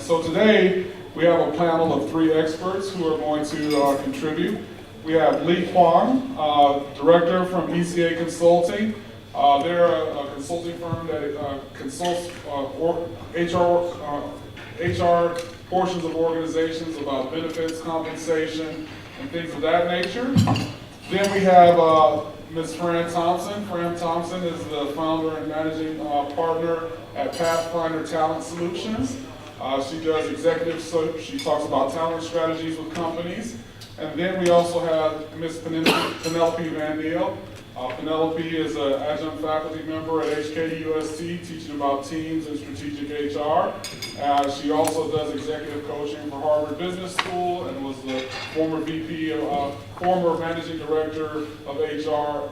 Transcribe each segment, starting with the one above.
so today we have a panel of 3 experts who are going to contribute. We have Lee Quane, director from ECA Consulting. They're a consulting firm that consults HR portions of organizations about benefits, compensation, and things of that nature. Then we have Ms. Fran Thompson. Fran Thompson is the founder and managing partner at Pathfinder Talent Solutions. She does executive, so she talks about talent strategies with companies. And then we also have Ms. Penelope Van Niel. Penelope is an adjunct faculty member at HKUST, teaching about teams and strategic HR. She also does executive coaching for Harvard Business School and was the former former managing director of HR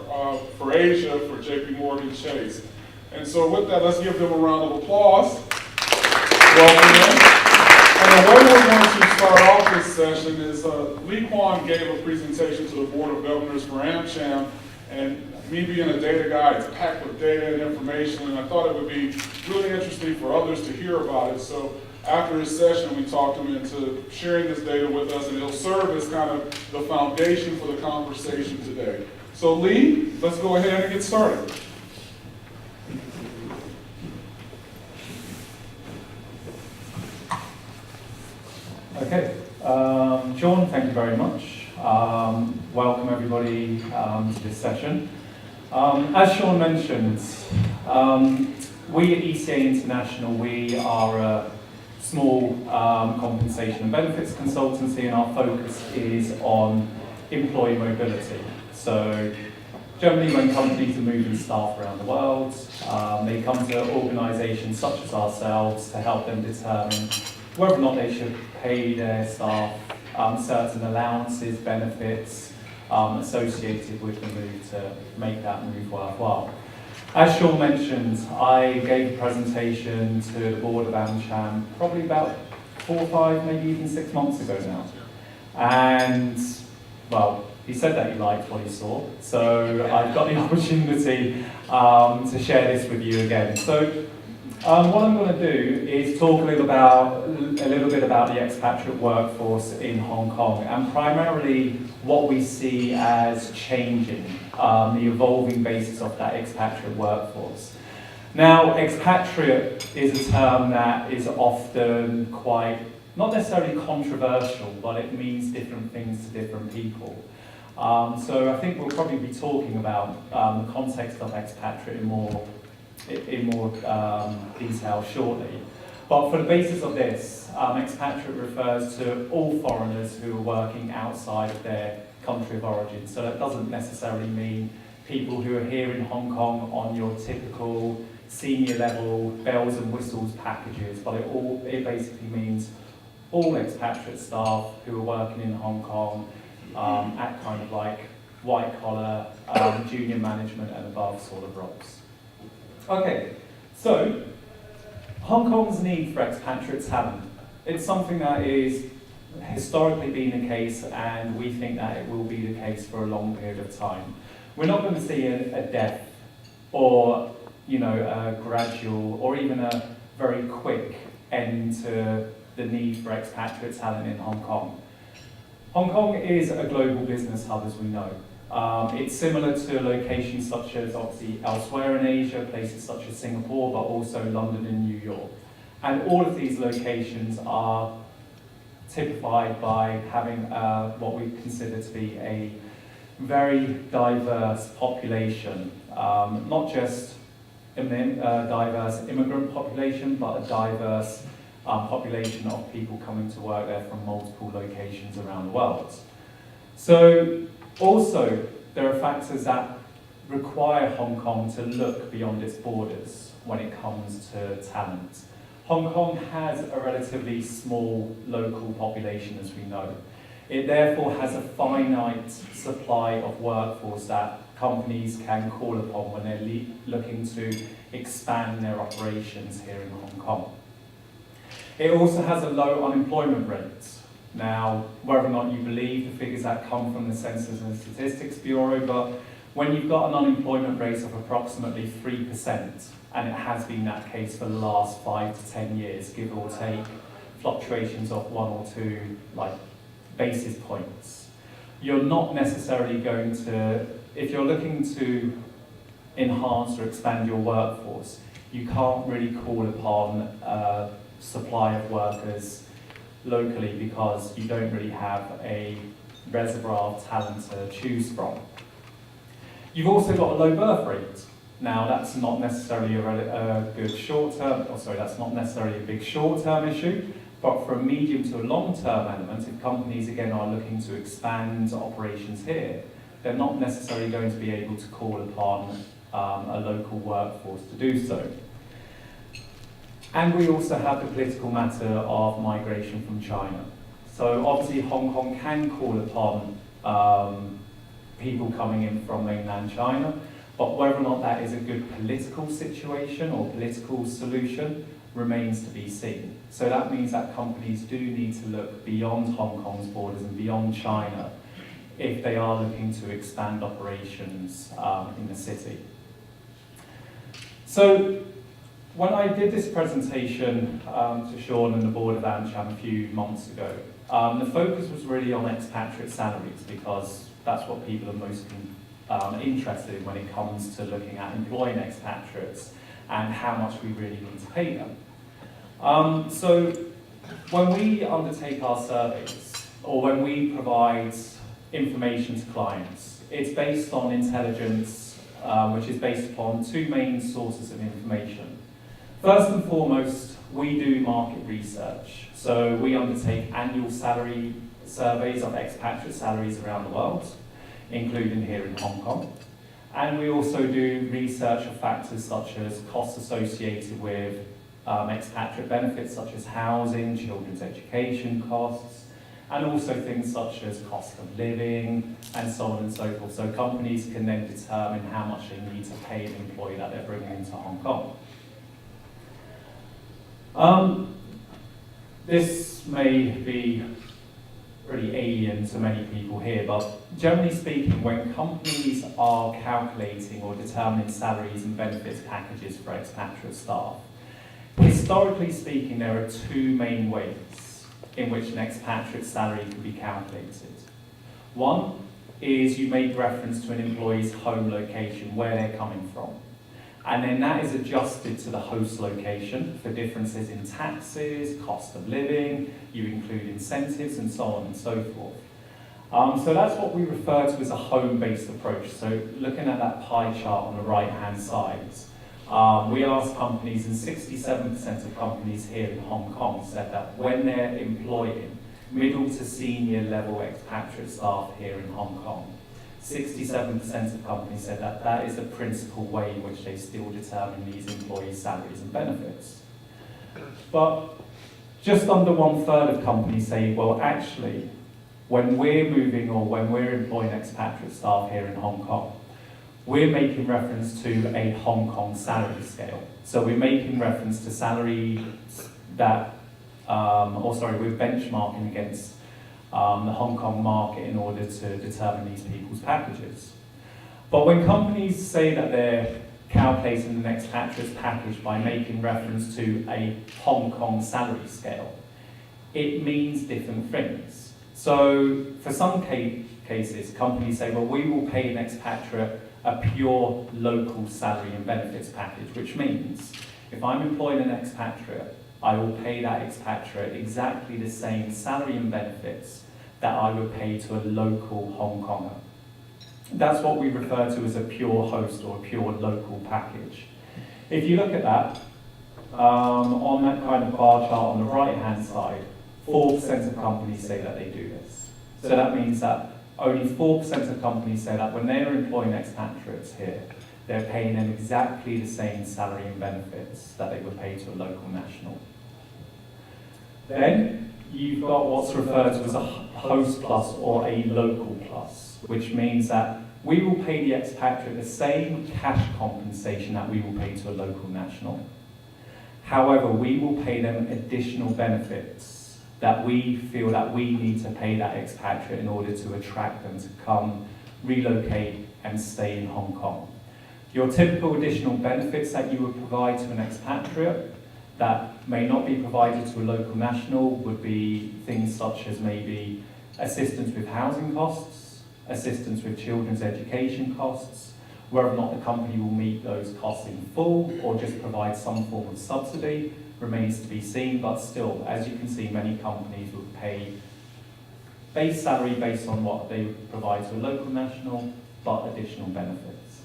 for Asia for JP Morgan Chase. And so with that, let's give them a round of applause. Welcome in. And the way we're going to start off this session is Lee Quane gave a presentation to the Board of Governors for AmCham, and me being a data guy, it's packed with data and information, and I thought it would be really interesting for others to hear about it. So after his session, we talked him into sharing this data with us, and it'll serve as kind of the foundation for the conversation today. So Lee, let's go ahead and get started. Okay, Sean, thank you very much. Welcome everybody to this session. As Sean mentioned, we at ECA International, we are a small compensation and benefits consultancy, and our focus is on employee mobility. So generally when companies are moving staff around the world, they come to organisations such as ourselves to help them determine whether or not they should pay their staff certain allowances, benefits associated with the move to make that move worthwhile. As Sean mentioned, I gave a presentation to the board of AmCham probably about 4 or 5, maybe even 6 months ago now. And, well, he said that he liked what he saw, so I've got the opportunity to share this with you again. So, what I'm going to do is talk a little bit about the expatriate workforce in Hong Kong, and primarily what we see as changing, the evolving basis of that expatriate workforce. Now, expatriate is a term that is often quite, not necessarily controversial, but it means different things to different people. So I think we'll probably be talking about the context of expatriate in more detail shortly. But for the basis of this, expatriate refers to all foreigners who are working outside of their country of origin. So that doesn't necessarily mean people who are here in Hong Kong on your typical senior level bells and whistles packages, but it basically means all expatriate staff who are working in Hong Kong at kind of like white collar, junior management and above sort of roles. Okay, so Hong Kong's need for expatriate talent. It's something that is historically been the case, and we think that it will be the case for a long period of time. We're not going to see a death or, a gradual or even a very quick end to the need for expatriate talent in Hong Kong. Hong Kong is a global business hub, as we know. It's similar to locations such as obviously elsewhere in Asia, places such as Singapore, but also London and New York. And all of these locations are typified by having what we consider to be a very diverse population, not just a diverse immigrant population, but a diverse population of people coming to work there from multiple locations around the world. So also, there are factors that require Hong Kong to look beyond its borders when it comes to talent. Hong Kong has a relatively small local population, as we know. It therefore has a finite supply of workforce that companies can call upon when they're looking to expand their operations here in Hong Kong. It also has a low unemployment rate. Now, whether or not you believe the figures that come from the Census and Statistics Bureau, but when you've got an unemployment rate of approximately 3%, and it has been that case for the last 5 to 10 years, give or take fluctuations of 1 or 2 like basis points. You're not necessarily going to, if you're looking to enhance or expand your workforce, you can't really call upon a supply of workers locally because you don't really have a reservoir of talent to choose from. You've also got a low birth rate. Now that's not necessarily a good short-term, that's not necessarily a big short-term issue, but for a medium to a long-term element, if companies again are looking to expand operations here, they're not necessarily going to be able to call upon a local workforce to do so. And we also have the political matter of migration from China. So obviously Hong Kong can call upon people coming in from mainland China, but whether or not that is a good political situation or political solution remains to be seen. So that means that companies do need to look beyond Hong Kong's borders and beyond China if they are looking to expand operations in the city. So when I did this presentation to Sean and the board of AmCham a few months ago, the focus was really on expatriate salaries because that's what people are most interested in when it comes to looking at employing expatriates and how much we really need to pay them. So when we undertake our surveys or when we provide information to clients, it's based on intelligence which is based upon 2 main sources of information. First and foremost, we do market research. So we undertake annual salary surveys of expatriate salaries around the world, including here in Hong Kong. And we also do research of factors such as costs associated with expatriate benefits such as housing, children's education costs, and also things such as cost of living, and so on and so forth. So companies can then determine how much they need to pay an employee that they're bringing into Hong Kong. This may be pretty alien to many people here, but generally speaking, when companies are calculating or determining salaries and benefits packages for expatriate staff, historically speaking, there are 2 main ways in which an expatriate salary can be calculated. One is you make reference to an employee's home location, where they're coming from. And then that is adjusted to the host location for differences in taxes, cost of living, you include incentives and so on and so forth. So that's what we refer to as a home-based approach. So looking at that pie chart on the right-hand side, we asked companies, and 67% of companies here in Hong Kong said that when they're employing middle to senior level expatriate staff here in Hong Kong, 67% of companies said that that is the principal way in which they still determine these employees' salaries and benefits. But just under 1/3 of companies say, well, actually, when we're moving or when we're employing expatriate staff here in Hong Kong, we're making reference to a Hong Kong salary scale. So we're making reference to salaries that, we're benchmarking against the Hong Kong market in order to determine these people's packages. But when companies say that they're calculating the expatriate's package by making reference to a Hong Kong salary scale, it means different things. So for some cases, companies say, well, we will pay an expatriate a pure local salary and benefits package, which means if I'm employing an expatriate, I will pay that expatriate exactly the same salary and benefits that I would pay to a local Hong Konger. That's what we refer to as a pure host or a pure local package. If you look at that, on that kind of bar chart on the right-hand side, 4% of companies say that they do this. So that means that only 4% of companies say that when they're employing expatriates here, they're paying them exactly the same salary and benefits that they would pay to a local national. Then you've got what's referred to as a host plus or a local plus, which means that we will pay the expatriate the same cash compensation that we will pay to a local national. However, we will pay them additional benefits that we feel that we need to pay that expatriate in order to attract them to come, relocate and stay in Hong Kong. Your typical additional benefits that you would provide to an expatriate that may not be provided to a local national would be things such as maybe assistance with housing costs, assistance with children's education costs, whether or not the company will meet those costs in full or just provide some form of subsidy remains to be seen, but still, as you can see, many companies will pay base salary based on what they provide to a local national, but additional benefits.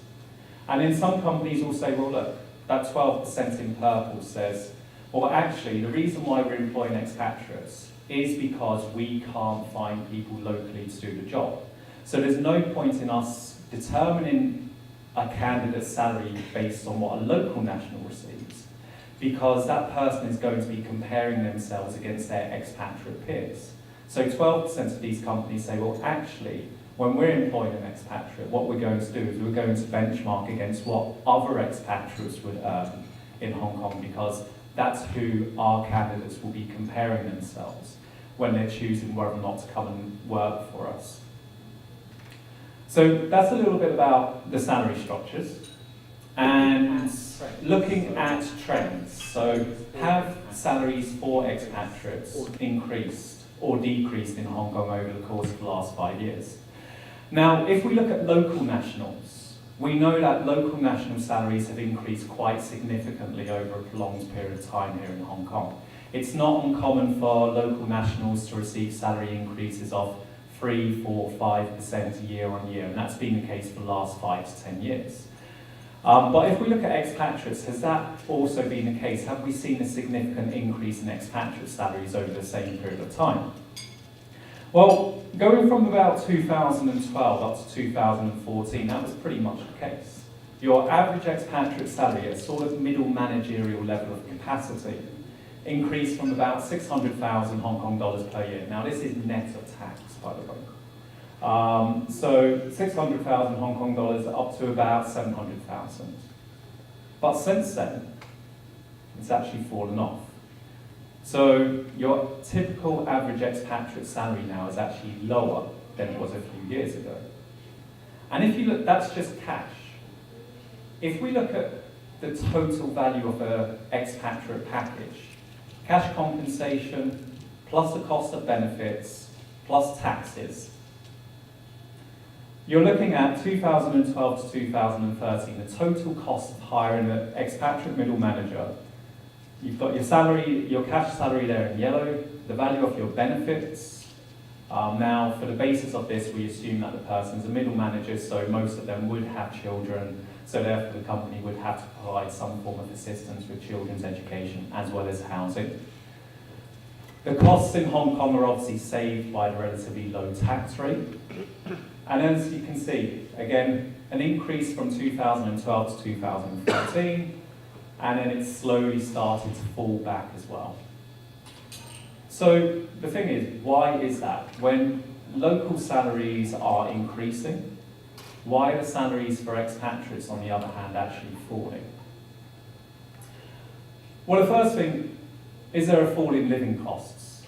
And then some companies will say, well look, that 12% in purple says, well actually the reason why we're employing expatriates is because we can't find people locally to do the job. So there's no point in us determining a candidate's salary based on what a local national receives, because that person is going to be comparing themselves against their expatriate peers. So 12% of these companies say, well actually, when we're employing an expatriate, what we're going to do is we're going to benchmark against what other expatriates would earn in Hong Kong, because that's who our candidates will be comparing themselves when they're choosing whether or not to come and work for us. So that's a little bit about the salary structures and looking at trends. So have salaries for expatriates increased or decreased in Hong Kong over the course of the last 5 years? Now, if we look at local nationals, we know that local national salaries have increased quite significantly over a prolonged period of time here in Hong Kong. It's not uncommon for local nationals to receive salary increases of 3, 4, 5% year on year, and that's been the case for the last 5 to 10 years. But if we look at expatriates, has that also been the case? Have we seen a significant increase in expatriate salaries over the same period of time? Well, going from about 2012 up to 2014, that was pretty much the case. Your average expatriate salary at sort of middle managerial level of capacity increased from about 600,000 Hong Kong dollars per year. Now this is net of tax, by the way. So 600,000 Hong Kong dollars up to about 700,000. But since then, it's actually fallen off. So your typical average expatriate salary now is actually lower than it was a few years ago. And if you look, that's just cash. If we look at the total value of an expatriate package, cash compensation, plus the cost of benefits, plus taxes, you're looking at 2012 to 2013, the total cost of hiring an expatriate middle manager. You've got your salary, your cash salary there in yellow, the value of your benefits. Now, for the basis of this, we assume that the person's a middle manager, so most of them would have children, so therefore the company would have to provide some form of assistance with children's education as well as housing. The costs in Hong Kong are obviously saved by the relatively low tax rate. And as you can see, again, an increase from 2012 to 2013, and then it's slowly started to fall back as well. So the thing is, why is that? When local salaries are increasing, why are the salaries for expatriates, on the other hand, actually falling? Well, the first thing, is there a fall in living costs?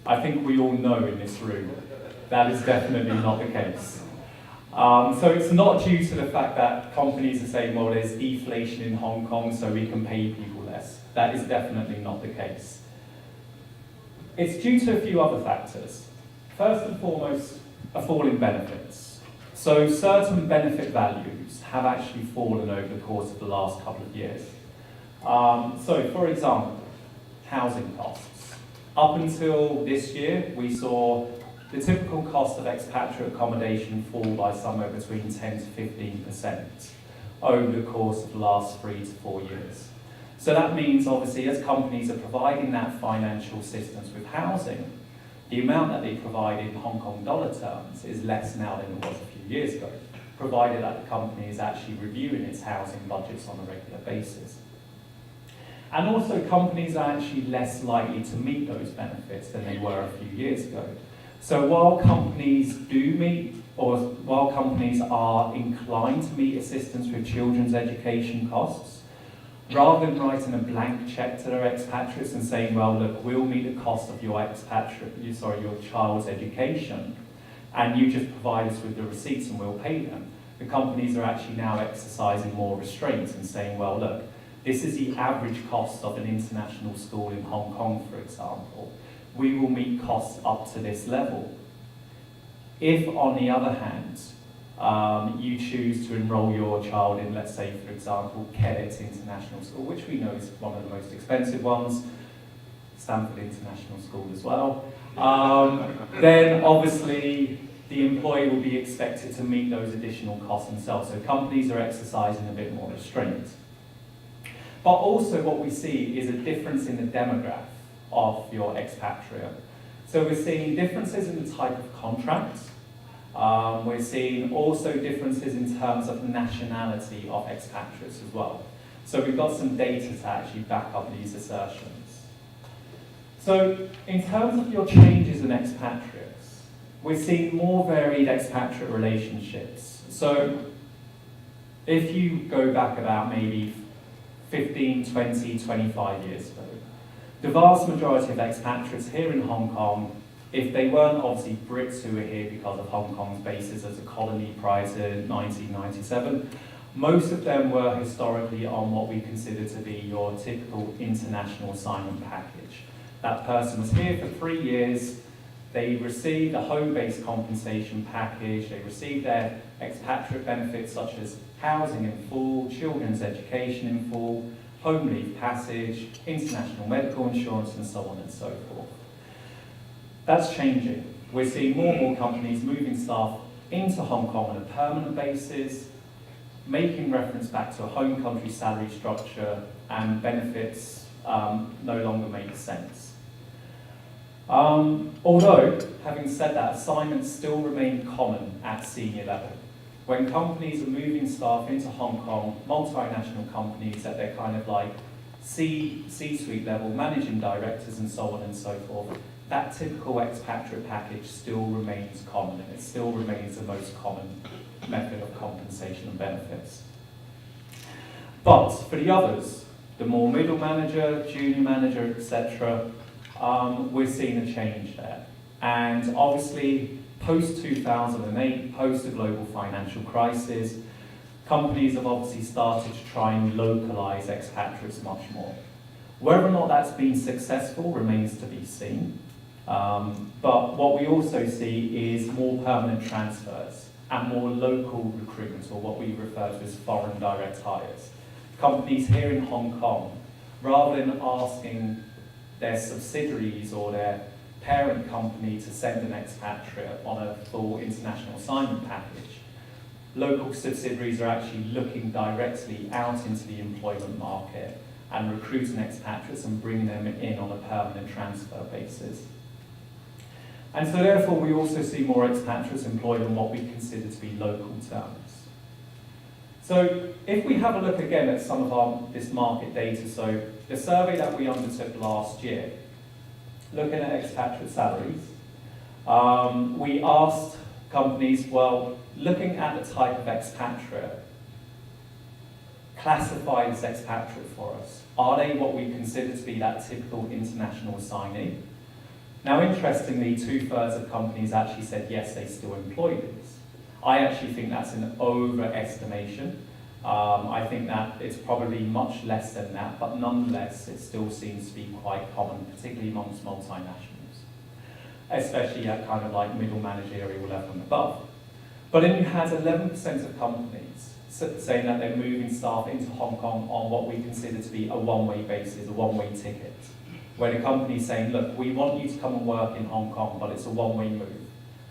I think we all know in this room that is definitely not the case. So it's not due to the fact that companies are saying, well, there's deflation in Hong Kong, so we can pay people less. That is definitely not the case. It's due to a few other factors. First and foremost, a fall in benefits. So certain benefit values have actually fallen over the course of the last couple of years. So for example, housing costs. Up until this year, we saw the typical cost of expatriate accommodation fall by somewhere between 10 to 15% over the course of the last 3 to 4 years. So that means, obviously, as companies are providing that financial assistance with housing, the amount that they provide in Hong Kong dollar terms is less now than it was a few years ago, provided that the company is actually reviewing its housing budgets on a regular basis. And also, companies are actually less likely to meet those benefits than they were a few years ago. So while companies do meet, or while companies are inclined to meet assistance with children's education costs, rather than writing a blank check to their expatriates and saying, well, look, we'll meet the cost of your your child's education, and you just provide us with the receipts and we'll pay them, the companies are actually now exercising more restraints and saying, well, look, This is the average cost of an international school in Hong Kong, for example. We will meet costs up to this level. If, on the other hand, you choose to enroll your child in, let's say, for example, Kedet International School, which we know is one of the most expensive ones, Stanford International School as well, then obviously the employee will be expected to meet those additional costs themselves. So companies are exercising a bit more restraint. But also what we see is a difference in the demographic of your expatriate. So we're seeing differences in the type of contract. We're seeing also differences in terms of nationality of expatriates as well. So we've got some data to actually back up these assertions. So in terms of your changes in expatriates, we're seeing more varied expatriate relationships. So if you go back about maybe 15, 20, 25 years ago, the vast majority of expatriates here in Hong Kong, if they weren't obviously Brits who were here because of Hong Kong's basis as a colony prior to 1997, most of them were historically on what we consider to be your typical international assignment package. That person was here for 3 years, they received a home-based compensation package, they received their expatriate benefits such as housing in full, children's education in full, home leave passage, international medical insurance, and so on and so forth. That's changing. We're seeing more and more companies moving staff into Hong Kong on a permanent basis, making reference back to a home country salary structure, and benefits no longer make sense. Although, having said that, assignments still remain common at senior level. When companies are moving staff into Hong Kong, multinational companies at their kind of like C-suite level, managing directors and so on and so forth, that typical expatriate package still remains common, and it still remains the most common method of compensation and benefits. But for the others, the more middle manager, junior manager, etc., we're seeing a change there. And obviously, post-2008, post the global financial crisis, companies have obviously started to try and localize expatriates much more. Whether or not that's been successful remains to be seen. But what we also see is more permanent transfers and more local recruitment, or what we refer to as foreign direct hires. Companies here in Hong Kong, rather than asking their subsidiaries or their parent company to send an expatriate on a full international assignment package, local subsidiaries are actually looking directly out into the employment market and recruiting expatriates and bringing them in on a permanent transfer basis. And so therefore we also see more expatriates employed on what we consider to be local terms. So if we have a look again at some of this market data, so the survey that we undertook last year, looking at expatriate salaries, we asked companies, well, looking at the type of expatriate, classify this expatriate for us. Are they what we consider to be that typical international assignee? Now, interestingly, 2/3 of companies actually said yes, they still employ these. I actually think that's an overestimation. I think that it's probably much less than that, but nonetheless, it still seems to be quite common, particularly amongst multinationals, especially at kind of like middle managerial level and above. But then you had 11% of companies saying that they're moving staff into Hong Kong on what we consider to be a one-way basis, a one-way ticket, where the company's saying, look, we want you to come and work in Hong Kong, but it's a one-way move.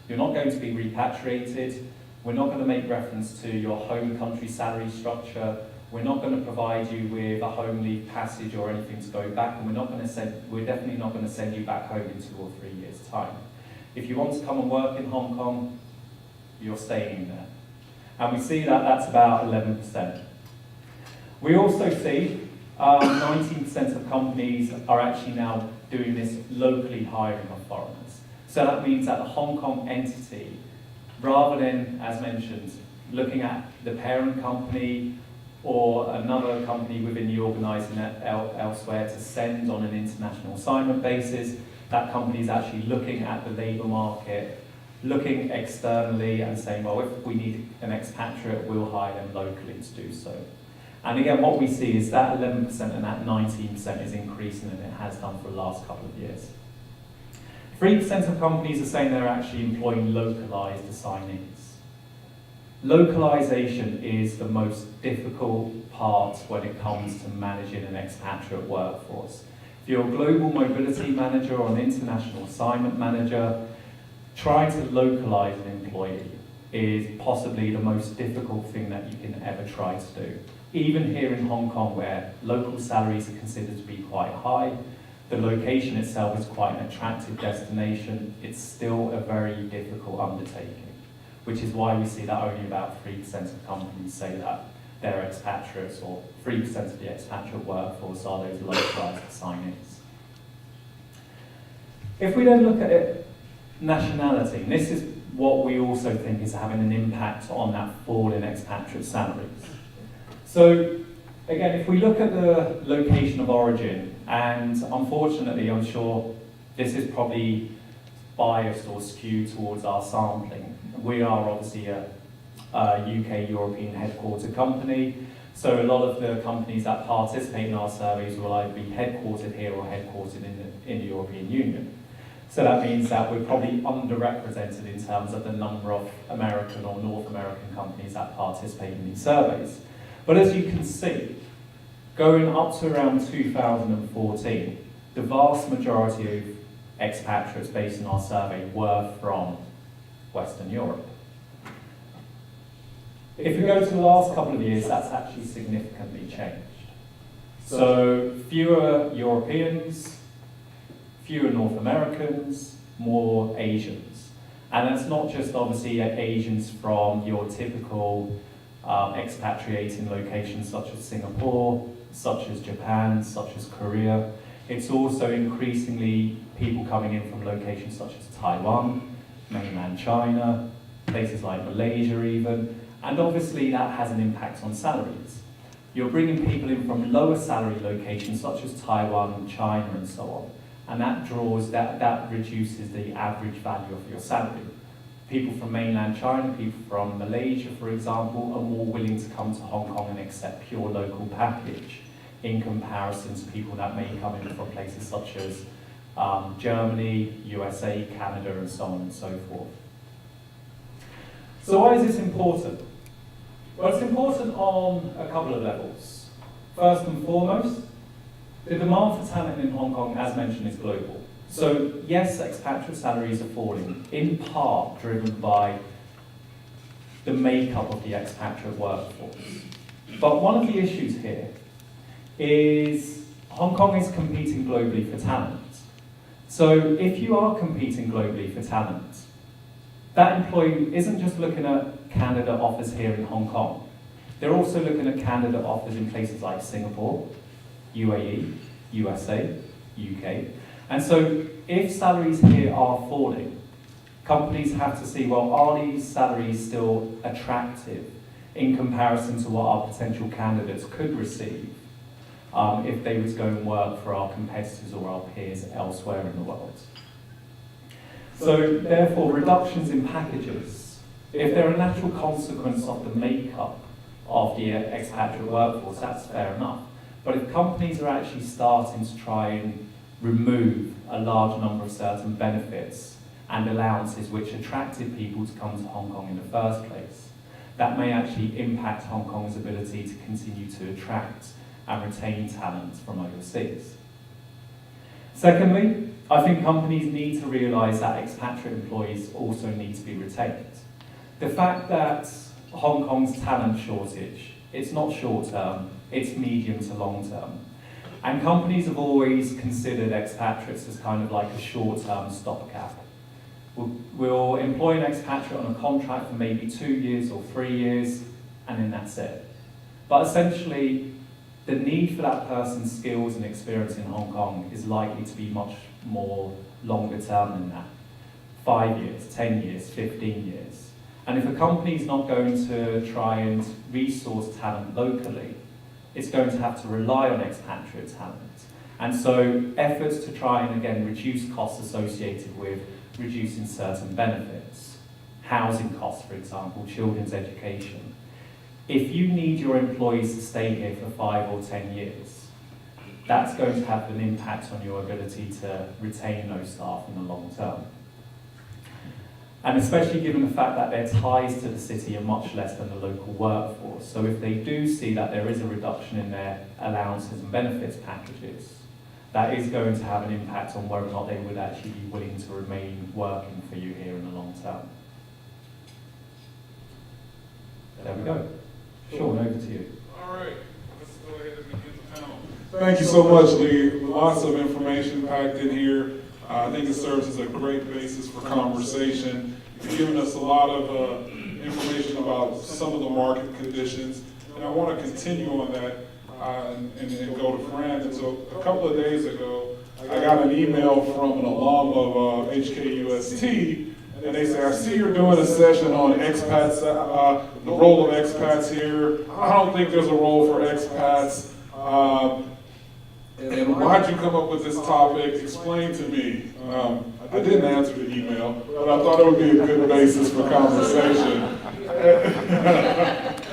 You're not going to be repatriated. We're not going to make reference to your home country salary structure. We're not going to provide you with a home leave passage or anything to go back, and we're definitely not going to send you back home in 2 or 3 years' time. If you want to come and work in Hong Kong, you're staying there. And we see that that's about 11%. We also see 19% of companies are actually now doing this locally hiring of foreigners. So that means that the Hong Kong entity, rather than, as mentioned, looking at the parent company or another company within the organisation elsewhere to send on an international assignment basis, that company is actually looking at the labour market, looking externally and saying, well, if we need an expatriate, we'll hire them locally to do so. And again, what we see is that 11% and that 19% is increasing, and it has done for the last couple of years. 3% of companies are saying they're actually employing localized assignees. Localization is the most difficult part when it comes to managing an expatriate workforce. If you're a global mobility manager or an international assignment manager, trying to localize an employee is possibly the most difficult thing that you can ever try to do. Even here in Hong Kong, where local salaries are considered to be quite high, the location itself is quite an attractive destination, it's still a very difficult undertaking, which is why we see that only about 3% of companies say that they're expatriates, or 3% of the expatriate workforce are those localized assignees. If we then look at it, nationality, and this is what we also think is having an impact on that fall in expatriate salaries. So again, if we look at the location of origin, and unfortunately I'm sure this is probably biased or skewed towards our sampling. We are obviously a UK European headquartered company, so a lot of the companies that participate in our surveys will either be headquartered here or headquartered in the European Union. So that means that we're probably underrepresented in terms of the number of American or North American companies that participate in these surveys. But as you can see, going up to around 2014, the vast majority of expatriates based in our survey were from Western Europe. If we go to the last couple of years, that's actually significantly changed. So fewer Europeans, fewer North Americans, more Asians. And that's not just obviously Asians from your typical expatriating locations such as Singapore, such as Japan, such as Korea. It's also increasingly people coming in from locations such as Taiwan, mainland China, places like Malaysia even, and obviously that has an impact on salaries. You're bringing people in from lower salary locations such as Taiwan, China and so on, and that reduces the average value of your salary. People from mainland China, people from Malaysia, for example, are more willing to come to Hong Kong and accept pure local package in comparison to people that may come in from places such as Germany, USA, Canada, and so on and so forth. So why is this important? Well, it's important on a couple of levels. First and foremost, the demand for talent in Hong Kong, as mentioned, is global. So yes, expatriate salaries are falling, in part driven by the makeup of the expatriate workforce. But one of the issues here is Hong Kong is competing globally for talent. So if you are competing globally for talent, that employee isn't just looking at candidate offers here in Hong Kong. They're also looking at candidate offers in places like Singapore, UAE, USA, UK. And so if salaries here are falling, companies have to see, well, are these salaries still attractive in comparison to what our potential candidates could receive if they were to go and work for our competitors or our peers elsewhere in the world. So therefore, reductions in packages, if they're a natural consequence of the makeup of the expatriate workforce, that's fair enough. But if companies are actually starting to try and remove a large number of certain benefits and allowances which attracted people to come to Hong Kong in the first place, that may actually impact Hong Kong's ability to continue to attract and retain talent from overseas. Secondly, I think companies need to realise that expatriate employees also need to be retained. The fact that Hong Kong's talent shortage, it's not short term, it's medium to long term. And companies have always considered expatriates as kind of like a short-term stopgap. We'll employ an expatriate on a contract for maybe 2 years or 3 years, and then that's it. But essentially, the need for that person's skills and experience in Hong Kong is likely to be much more longer term than that. 5 years, 10 years, 15 years. And if a company's not going to try and resource talent locally, it's going to have to rely on expatriate talent. And so efforts to try and again reduce costs associated with reducing certain benefits, housing costs for example, children's education, If you need your employees to stay here for 5 or 10 years, that's going to have an impact on your ability to retain those staff in the long term. And especially given the fact that their ties to the city are much less than the local workforce. So if they do see that there is a reduction in their allowances and benefits packages, that is going to have an impact on whether or not they would actually be willing to remain working for you here in the long term. There we go. Sean, over to you. All right, let's go ahead and begin the panel. Thank you so much, Lee. Lots of information packed in here. I think it serves as a great basis for conversation. You've given us a lot of information about some of the market conditions, and I want to continue on that and go to Fran. And so a couple of days ago, I got an email from an alum of HKUST, and they say, I see you're doing a session on expats, the role of expats here. I don't think there's a role for expats. And why'd you come up with this topic? Explain to me. I didn't answer the email, but I thought it would be a good basis for conversation.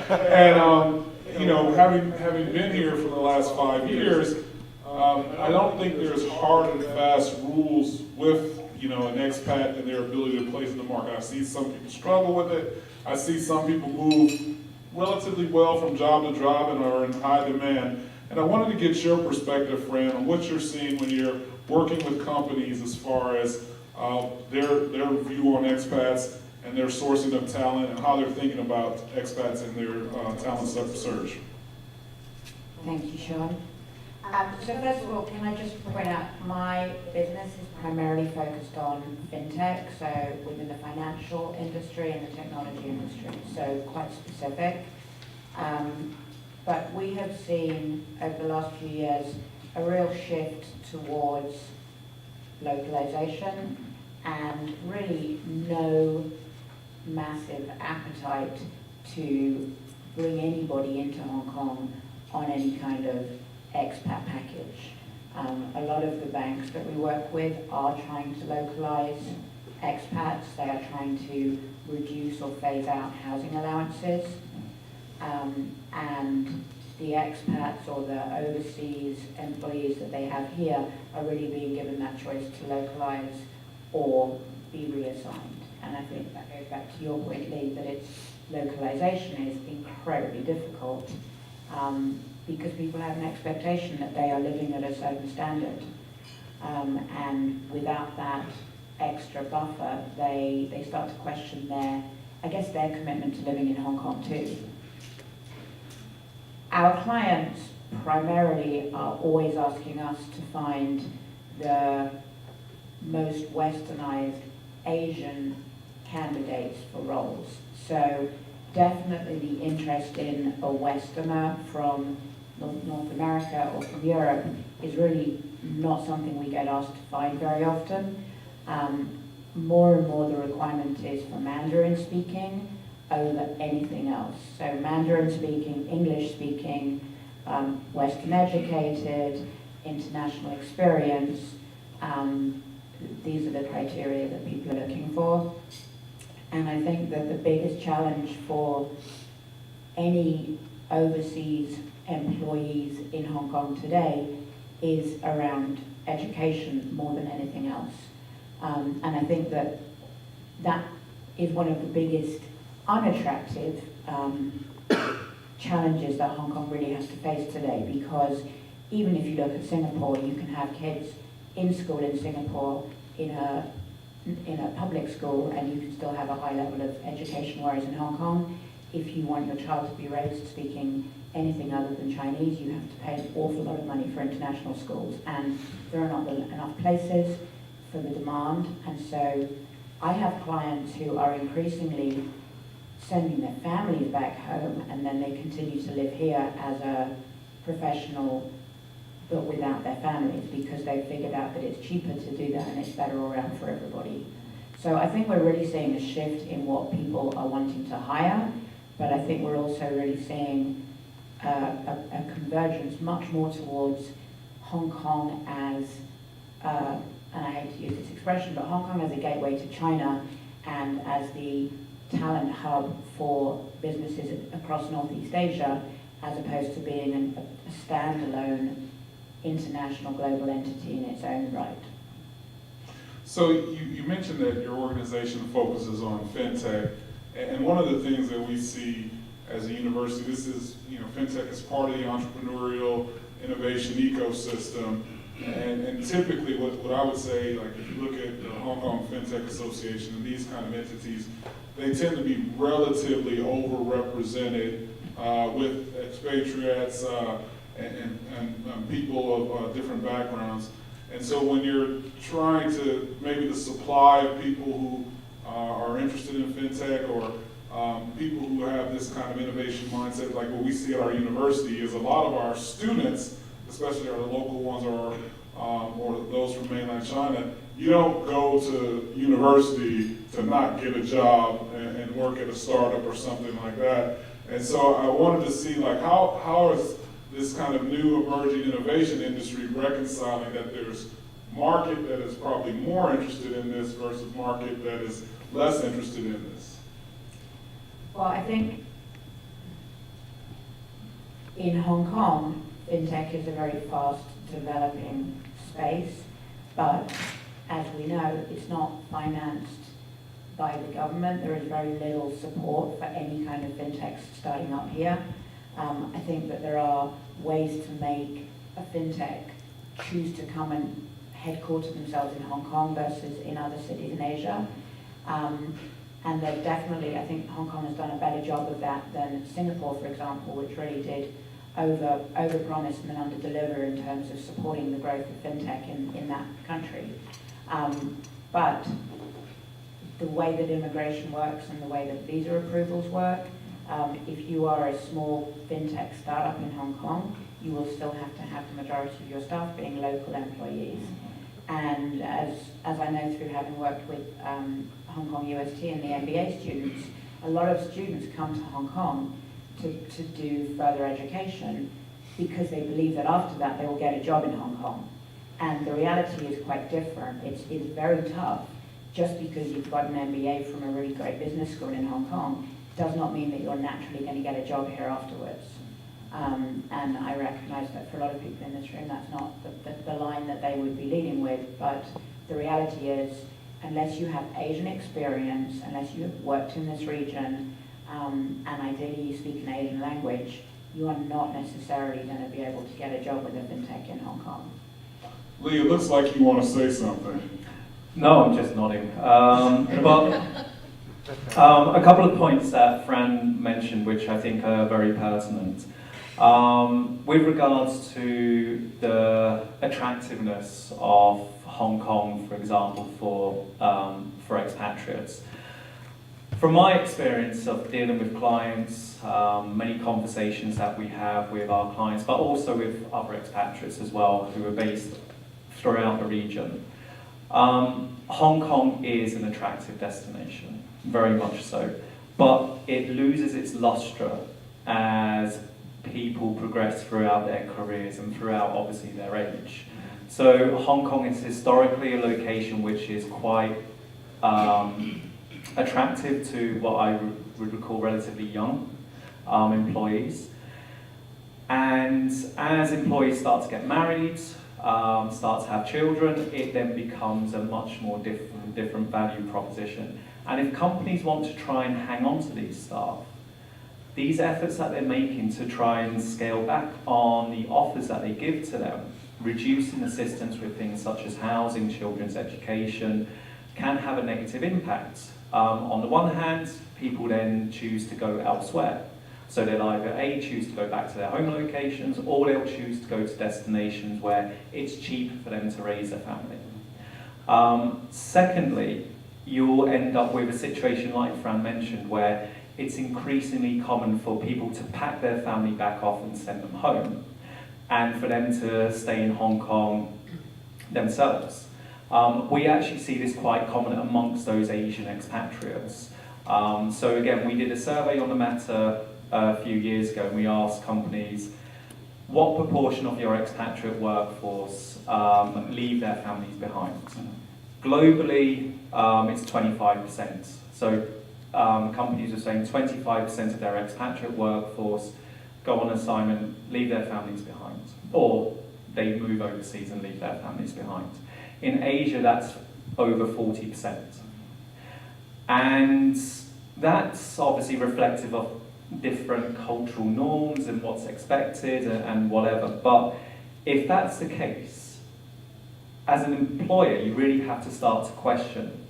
And you know, having been here for the last 5 years, I don't think there's hard and fast rules with an expat and their ability to place in the market. I see some people struggle with it. I see some people move relatively well from job to job and are in high demand. And I wanted to get your perspective, Fran, on what you're seeing when you're working with companies as far as their view on expats and their sourcing of talent and how they're thinking about expats and their talent search. Thank you, Sean. So first of all, can I just point out, my business is primarily focused on fintech, so within the financial industry and the technology industry, so quite specific. But we have seen over the last few years a real shift towards localization and really no massive appetite to bring anybody into Hong Kong on any kind of expat package. A lot of the banks that we work with are trying to localize expats. They are trying to reduce or phase out housing allowances. And the expats or the overseas employees that they have here are really being given that choice to localize or be reassigned. And I think that goes back to your point, Lee, that it's localization is incredibly difficult because people have an expectation that they are living at a certain standard. And without that extra buffer, they start to question their commitment to living in Hong Kong too. Our clients primarily are always asking us to find the most westernized Asian candidates for roles. So definitely the interest in a Westerner from North America or from Europe is really not something we get asked to find very often. More and more the requirement is for Mandarin speaking over anything else. So Mandarin speaking, English speaking, Western educated, international experience, these are the criteria that people are looking for. And I think that the biggest challenge for any overseas employees in Hong Kong today is around education more than anything else. And I think that that is one of the biggest unattractive challenges that Hong Kong really has to face today, because even if you look at Singapore, you can have kids in school in Singapore in a public school and you can still have a high level of education, whereas in Hong Kong, if you want your child to be raised speaking anything other than Chinese, you have to pay an awful lot of money for international schools, and there are not enough places for the demand. And so I have clients who are increasingly sending their families back home, and then they continue to live here as a professional but without their families, because they've figured out that it's cheaper to do that and it's better all around for everybody. So I think we're really seeing a shift in what people are wanting to hire, but I think we're also really seeing a convergence much more towards Hong Kong as, and I hate to use this expression, but Hong Kong as a gateway to China and as the talent hub for businesses across Northeast Asia, as opposed to being a standalone international global entity in its own right. So you mentioned that your organization focuses on fintech, and one of the things that we see as a university, this is, fintech is part of the entrepreneurial innovation ecosystem, and typically what I would say, like if you look at the Hong Kong Fintech Association and these kind of entities, they tend to be relatively overrepresented with expatriates and people of different backgrounds. And so when you're trying to, maybe the supply of people who are interested in fintech, or people who have this kind of innovation mindset, like what we see at our university, is a lot of our students, especially our local ones or those from mainland China, you don't go to university to not get a job and work at a startup or something like that. And so I wanted to see, like, how is this kind of new emerging innovation industry reconciling that there's market that is probably more interested in this versus market that is less interested in this? Well, I think in Hong Kong, fintech is a very fast developing space, but as we know, it's not financed by the government. There is very little support for any kind of fintech starting up here. I think that there are ways to make a fintech choose to come and headquarter themselves in Hong Kong versus in other cities in Asia. And they've definitely, I think Hong Kong has done a better job of that than Singapore, for example, which really did over-promise and then under-deliver in terms of supporting the growth of fintech in that country. But the way that immigration works and the way that visa approvals work, if you are a small fintech startup in Hong Kong, you will still have to have the majority of your staff being local employees. And as I know through having worked with Hong Kong UST and the MBA students, a lot of students come to Hong Kong to do further education because they believe that after that they will get a job in Hong Kong. And the reality is quite different. It's very tough. Just because you've got an MBA from a really great business school in Hong Kong does not mean that you're naturally going to get a job here afterwards. And I recognize that for a lot of people in this room, that's not the line that they would be leading with, but the reality is, unless you have Asian experience, unless you have worked in this region, and ideally you speak an Asian language, you are not necessarily going to be able to get a job with a fintech in Hong Kong. Lee, it looks like you want to say something. No, I'm just nodding. But a couple of points that Fran mentioned, which I think are very pertinent. With regards to the attractiveness of Hong Kong, for example, for expatriates. From my experience of dealing with clients, many conversations that we have with our clients, but also with other expatriates as well, who are based throughout the region, Hong Kong is an attractive destination, very much so, but it loses its lustre as people progress throughout their careers and throughout, obviously, their age. So Hong Kong is historically a location which is quite attractive to what I would recall relatively young employees. And as employees start to get married, start to have children, it then becomes a much more different value proposition. And if companies want to try and hang on to these staff, these efforts that they're making to try and scale back on the offers that they give to them, reducing assistance with things such as housing, children's education, can have a negative impact. On the one hand, people then choose to go elsewhere. So they'll either A, choose to go back to their home locations, or they'll choose to go to destinations where it's cheaper for them to raise a family. Secondly, you'll end up with a situation like Fran mentioned, where it's increasingly common for people to pack their family back off and send them home, and for them to stay in Hong Kong themselves. We actually see this quite common amongst those Asian expatriates. So again, we did a survey on the matter a few years ago, and we asked companies, what proportion of your expatriate workforce leave their families behind? Globally, it's 25%. So companies are saying 25% of their expatriate workforce go on assignment, leave their families behind, or they move overseas and leave their families behind. In Asia, that's over 40%. And that's obviously reflective of different cultural norms and what's expected and whatever. But if that's the case, as an employer, you really have to start to question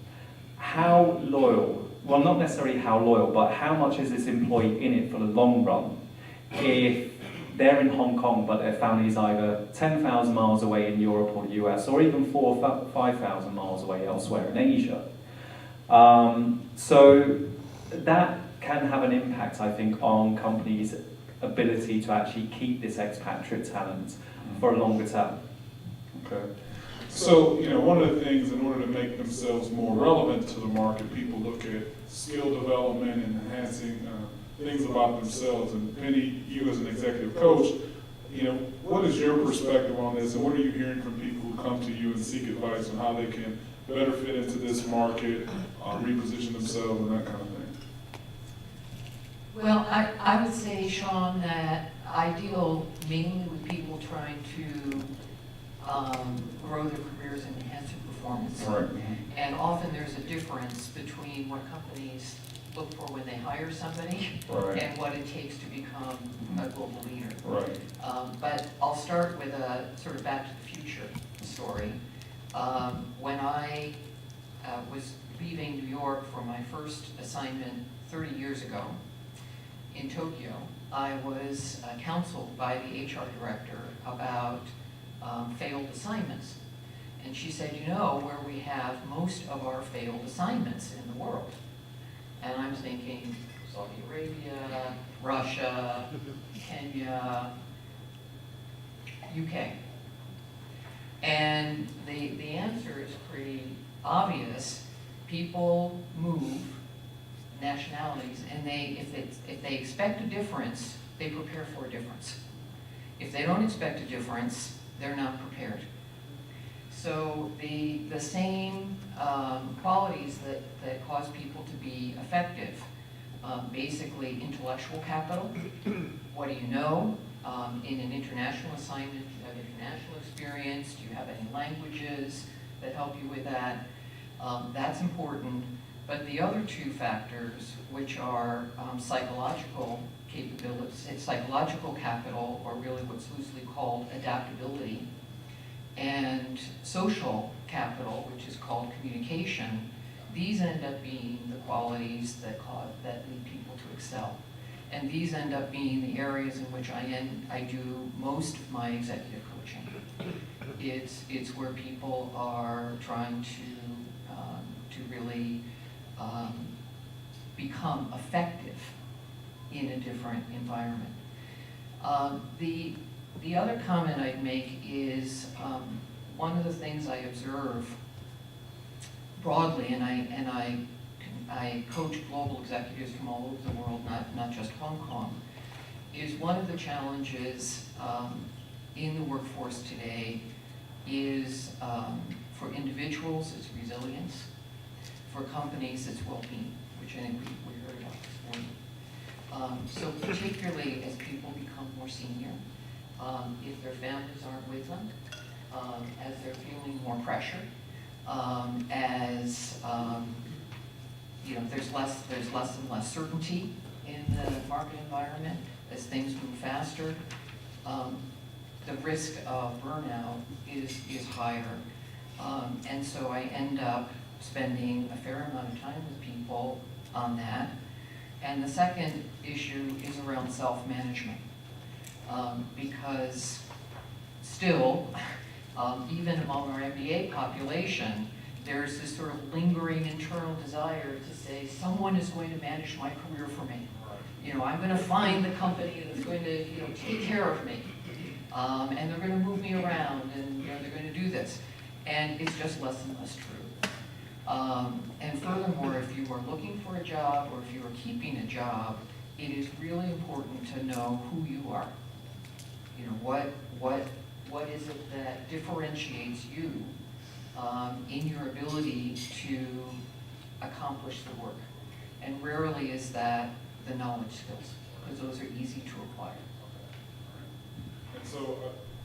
how loyal, well, not necessarily how loyal, but how much is this employee in it for the long run if they're in Hong Kong but their family is either 10,000 miles away in Europe or the US, or even 4,000 or 5,000 miles away elsewhere in Asia. So that can have an impact, I think, on companies' ability to actually keep this expatriate talent for a longer term. Okay. So, one of the things, in order to make themselves more relevant to the market, people look at skill development and enhancing things about themselves. And Penny, you as an executive coach, what is your perspective on this, and what are you hearing from people who come to you and seek advice on how they can better fit into this market, reposition themselves, and that kind of thing? Well, I would say, Sean, that I deal mainly with people trying to grow their careers and enhance their performance. Right. And often there's a difference between what companies look for when they hire somebody Right. and what it takes to become a global leader. Right. But I'll start with a sort of back to the future story. When I was leaving New York for my first assignment 30 years ago in Tokyo, I was counseled by the HR director about failed assignments. And she said, where we have most of our failed assignments in the world. And I'm thinking Saudi Arabia, Russia, Kenya, UK. And the answer is pretty obvious. People move nationalities, and if they expect a difference, they prepare for a difference. If they don't expect a difference, they're not prepared. So the same qualities that cause people to be effective, basically intellectual capital, what do you know? In an international assignment, do you have international experience? Do you have any languages that help you with that? That's important. But the other two factors, which are psychological capabilities, it's psychological capital, or really what's loosely called adaptability, and social capital, which is called communication, these end up being the qualities that lead people to excel. And these end up being the areas in which I do most of my executive coaching. It's where people are trying to really become effective in a different environment. The other comment I'd make is one of the things I observe broadly, and I coach global executives from all over the world, not just Hong Kong, is one of the challenges in the workforce today is for individuals, it's resilience. For companies, it's well-being, which I think we heard about this morning. So particularly as people become more senior, if their families aren't with them, as they're feeling more pressure, as there's less and less certainty in the market environment, as things move faster, the risk of burnout is higher. And so I end up spending a fair amount of time with people on that. And the second issue is around self-management. Because still, even among our MBA population, there's this sort of lingering internal desire to say, someone is going to manage my career for me. I'm going to find the company that's going to take care of me. And they're going to move me around, and they're going to do this. And it's just less and less true. And furthermore, if you are looking for a job or if you are keeping a job, it is really important to know who you are. What is it that differentiates you in your ability to accomplish the work? And rarely is that the knowledge skills, because those are easy to acquire. And so,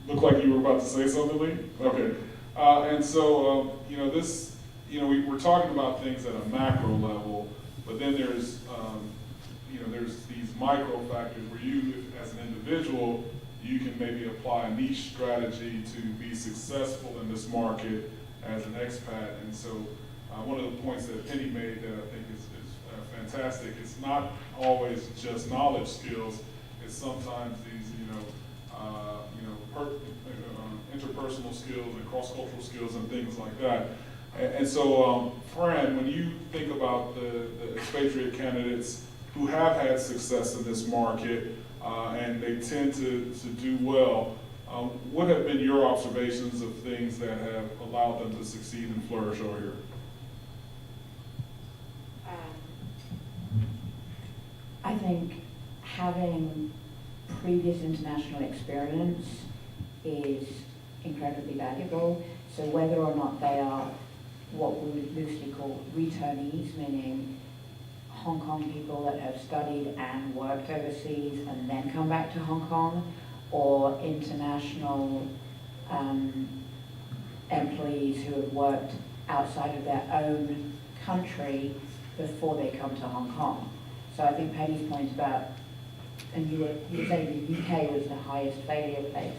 looked like you were about to say something, Lee? Okay. And so, this, we're talking about things at a macro level, but then there's, there's these micro factors where you, as an individual, you can maybe apply a niche strategy to be successful in this market as an expat. And so, one of the points that Penny made that I think is fantastic, it's not always just knowledge skills, it's sometimes these, interpersonal skills and cross-cultural skills and things like that. And so, Fran, when you think about the expatriate candidates who have had success in this market and they tend to do well, what have been your observations of things that have allowed them to succeed and flourish over here? I think having previous international experience is incredibly valuable. So whether or not they are what we would loosely call returnees, meaning Hong Kong people that have studied and worked overseas and then come back to Hong Kong, or international employees who have worked outside of their own country before they come to Hong Kong. So I think Penny's point about, and you were saying the UK was the highest failure place.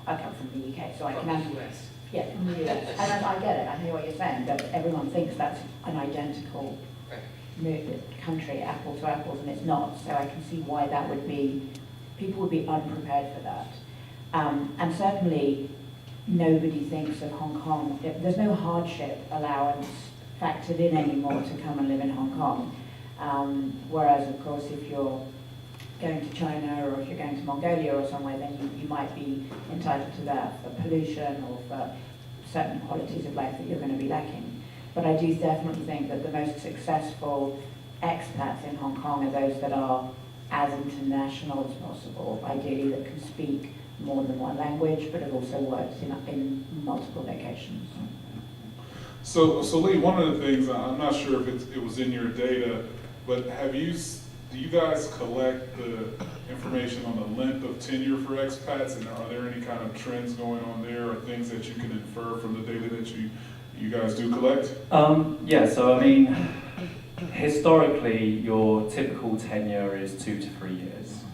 I come from the UK, so I can answer. US. Yeah, in the US. And I get it, I hear what you're saying, but everyone thinks that's an identical country, apple to apples, and it's not. So I can see why that would be, people would be unprepared for that. And certainly, nobody thinks of Hong Kong, there's no hardship allowance factored in anymore to come and live in Hong Kong. Whereas, of course, if you're going to China or if you're going to Mongolia or somewhere, then you might be entitled to that for pollution or for certain qualities of life that you're going to be lacking. But I do definitely think that the most successful expats in Hong Kong are those that are as international as possible, ideally that can speak more than one language, but have also worked in multiple locations. So Lee, one of the things, I'm not sure if it was in your data, but do you guys collect the information on the length of tenure for expats, and are there any kind of trends going on there or things that you can infer from the data that you guys do collect? Yeah, so I mean, historically, your typical tenure is 2 to 3 years.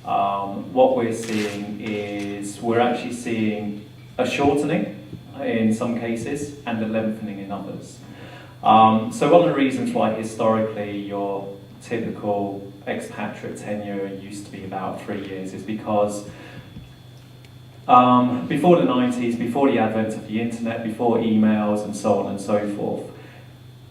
What we're seeing is we're actually seeing a shortening in some cases and a lengthening in others. So one of the reasons why historically your typical expatriate tenure used to be about 3 years is because before the 90s, before the advent of the internet, before emails and so on and so forth,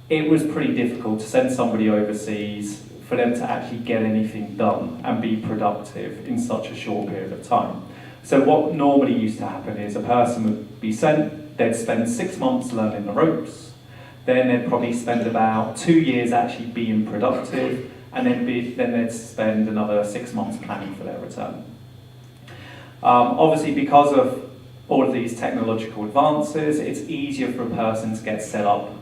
it was pretty difficult to send somebody overseas for them to actually get anything done and be productive in such a short period of time. So what normally used to happen is a person would be sent, they'd spend 6 months learning the ropes, then they'd probably spend about 2 years actually being productive, and then they'd spend another 6 months planning for their return. Obviously, because of all of these technological advances, it's easier for a person to get set up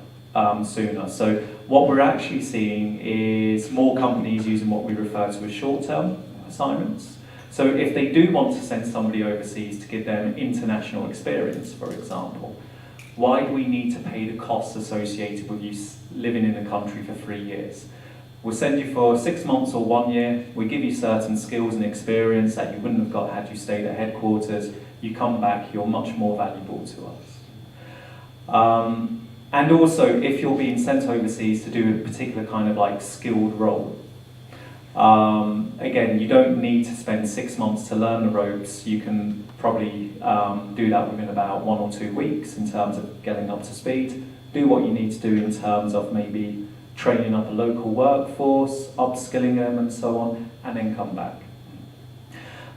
sooner. So what we're actually seeing is more companies using what we refer to as short-term assignments. So if they do want to send somebody overseas to give them international experience, for example, why do we need to pay the costs associated with you living in the country for 3 years? We'll send you for 6 months or 1 year, we give you certain skills and experience that you wouldn't have got had you stayed at headquarters, you come back, you're much more valuable to us. And also, if you're being sent overseas to do a particular kind of like skilled role, again, you don't need to spend 6 months to learn the ropes. You can probably do that within about 1 or 2 weeks in terms of getting up to speed. Do what you need to do in terms of maybe training up a local workforce, upskilling them and so on, and then come back.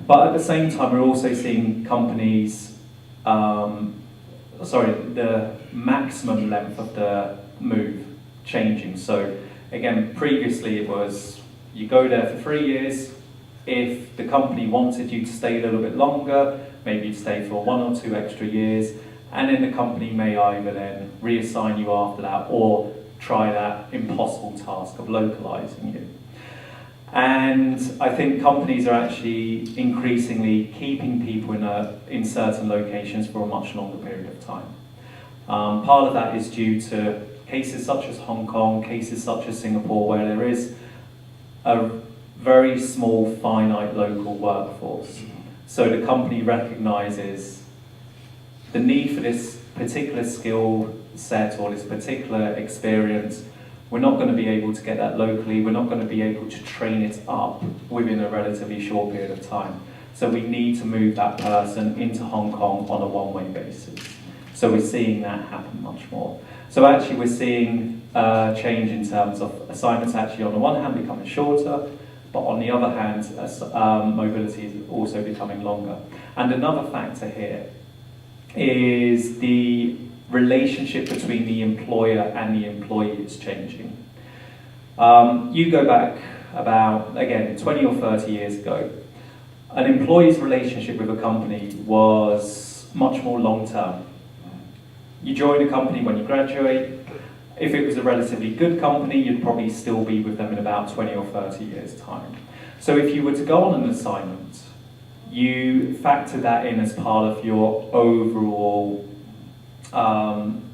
But at the same time, we're also seeing companies, the maximum length of the move changing. So again, previously it was you go there for 3 years. If the company wanted you to stay a little bit longer, maybe you'd stay for 1 or 2 extra years, and then the company may either then reassign you after that or try that impossible task of localizing you. And I think companies are actually increasingly keeping people in certain locations for a much longer period of time. Part of that is due to cases such as Hong Kong, cases such as Singapore, where there is a very small, finite local workforce. So the company recognises the need for this particular skill set or this particular experience. We're not going to be able to get that locally. We're not going to be able to train it up within a relatively short period of time. So we need to move that person into Hong Kong on a one-way basis. So we're seeing that happen much more. So actually we're seeing a change in terms of assignments actually on the one hand becoming shorter, but on the other hand, mobility is also becoming longer. And another factor here is the relationship between the employer and the employee is changing. You go back about, again, 20 or 30 years ago, an employee's relationship with a company was much more long-term. You join a company when you graduate. If it was a relatively good company, you'd probably still be with them in about 20 or 30 years' time. So if you were to go on an assignment, you factor that in as part of your overall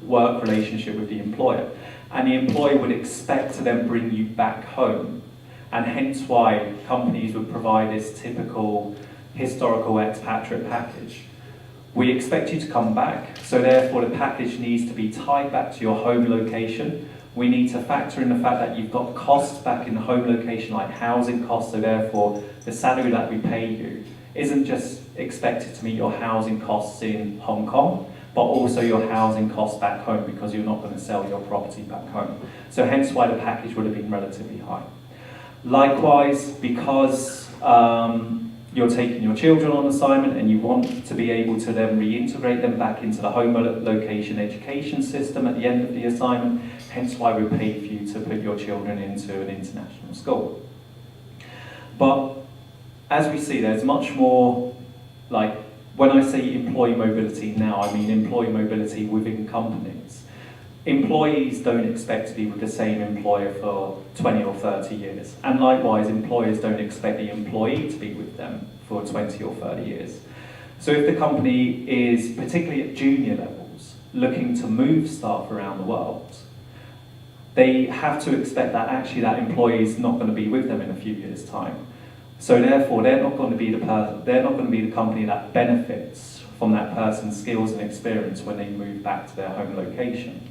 work relationship with the employer. And the employer would expect to then bring you back home. And hence why companies would provide this typical historical expatriate package. We expect you to come back, so therefore the package needs to be tied back to your home location. We need to factor in the fact that you've got costs back in the home location, like housing costs, so therefore the salary that we pay you isn't just expected to meet your housing costs in Hong Kong, but also your housing costs back home because you're not going to sell your property back home. So hence why the package would have been relatively high. Likewise, because you're taking your children on assignment and you want to be able to then reintegrate them back into the home location education system at the end of the assignment, hence why we pay for you to put your children into an international school. But as we see, there's much more, like, when I say employee mobility now, I mean employee mobility within companies. Employees don't expect to be with the same employer for 20 or 30 years. And likewise, employers don't expect the employee to be with them for 20 or 30 years. So if the company is, particularly at junior levels, looking to move staff around the world, they have to expect that actually that employee is not going to be with them in a few years' time. So therefore, they're not going to be the company that benefits from that person's skills and experience when they move back to their home location.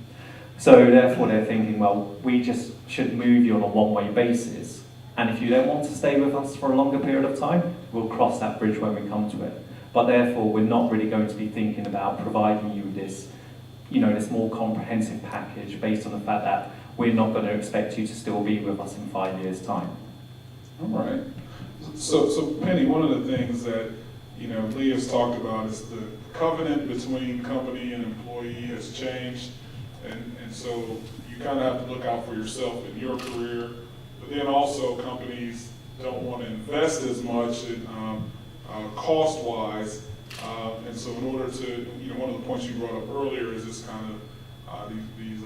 So therefore they're thinking, well, we just should move you on a one-way basis. And if you don't want to stay with us for a longer period of time, we'll cross that bridge when we come to it. But therefore, we're not really going to be thinking about providing you this, this more comprehensive package based on the fact that we're not going to expect you to still be with us in 5 years' time. All right. So Penny, one of the things that Lee has talked about is the covenant between company and employee has changed. And so you kind of have to look out for yourself in your career, but then also companies don't want to invest as much in cost-wise, and so in order to, one of the points you brought up earlier is this kind of these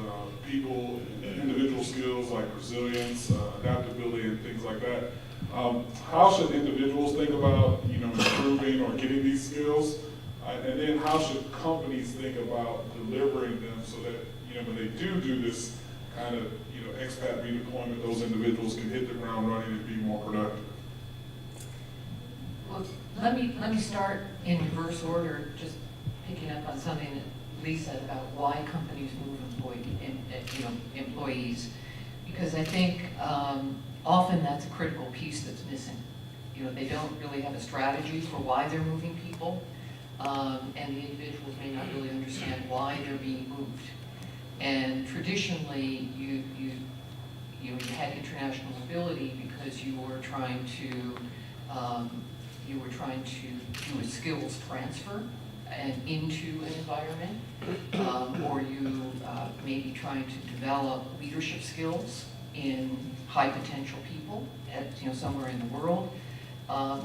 people, individual skills like resilience, adaptability, and things like that. How should individuals think about improving or getting these skills, and then how should companies think about delivering them so that when they do this kind of expat redeployment, those individuals can hit the ground running and be more productive? Well, let me start in reverse order, just picking up on something that Lee said about why companies move employees, because I think often that's a critical piece that's missing. They don't really have a strategy for why they're moving people, and the individuals may not really understand why they're being moved. And traditionally, you had international mobility because you were trying to do a skills transfer and into an environment, or you may be trying to develop leadership skills in high potential people at somewhere in the world,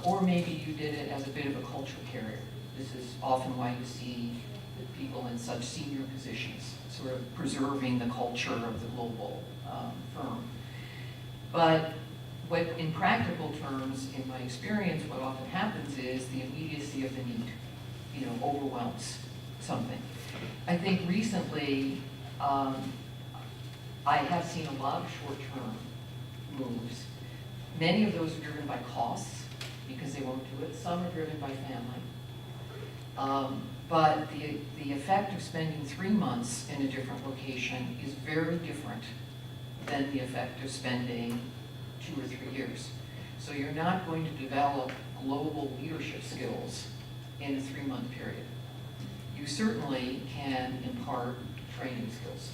or maybe you did it as a bit of a culture carrier. This is often why you see with people in such senior positions, sort of preserving the culture of the global firm. But what, in practical terms, in my experience, what often happens is the immediacy of the need, overwhelms something. I think recently, I have seen a lot of short-term moves. Many of those are driven by costs, because they won't do it. Some are driven by family. But the effect of spending 3 months in a different location is very different than the effect of spending 2 or 3 years. So you're not going to develop global leadership skills in a 3-month period. You certainly can impart training skills.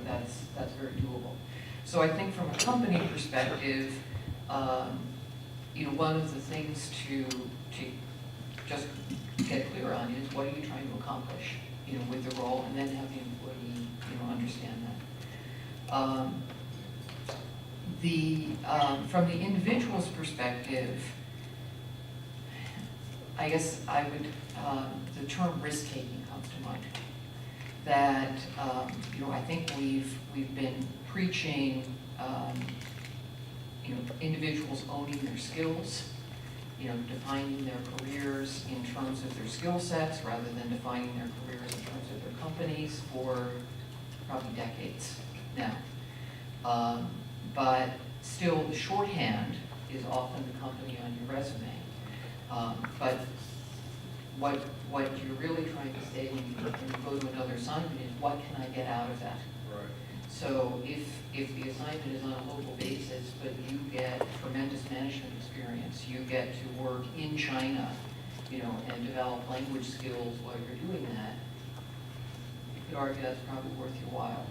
That's very doable. So I think from a company perspective, one of the things to just get clear on is what are you trying to accomplish, with the role, and then have the employee, understand that. From the individual's perspective, I guess I would, the term risk-taking comes to mind. That, I think we've been preaching, individuals owning their skills, defining their careers in terms of their skill sets rather than defining their careers in terms of their companies for probably decades now. But still, the shorthand is often the company on your resume. But what you're really trying to say when you go to another assignment is, what can I get out of that? Right. So if the assignment is on a local basis, but you get tremendous management experience, you get to work in China, and develop language skills while you're doing that, you could argue that's probably worth your while.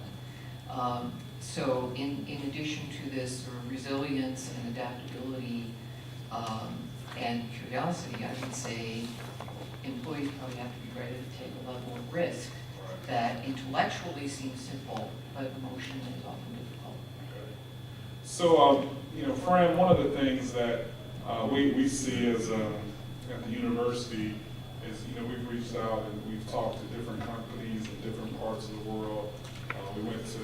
So in addition to this sort of resilience and adaptability and curiosity, I would say employees probably have to be ready to take a level of risk that intellectually seems simple, but emotionally is often difficult. So, Fran, one of the things that we see as at the university is, we've reached out and we've talked to different companies in different parts of the world. We went to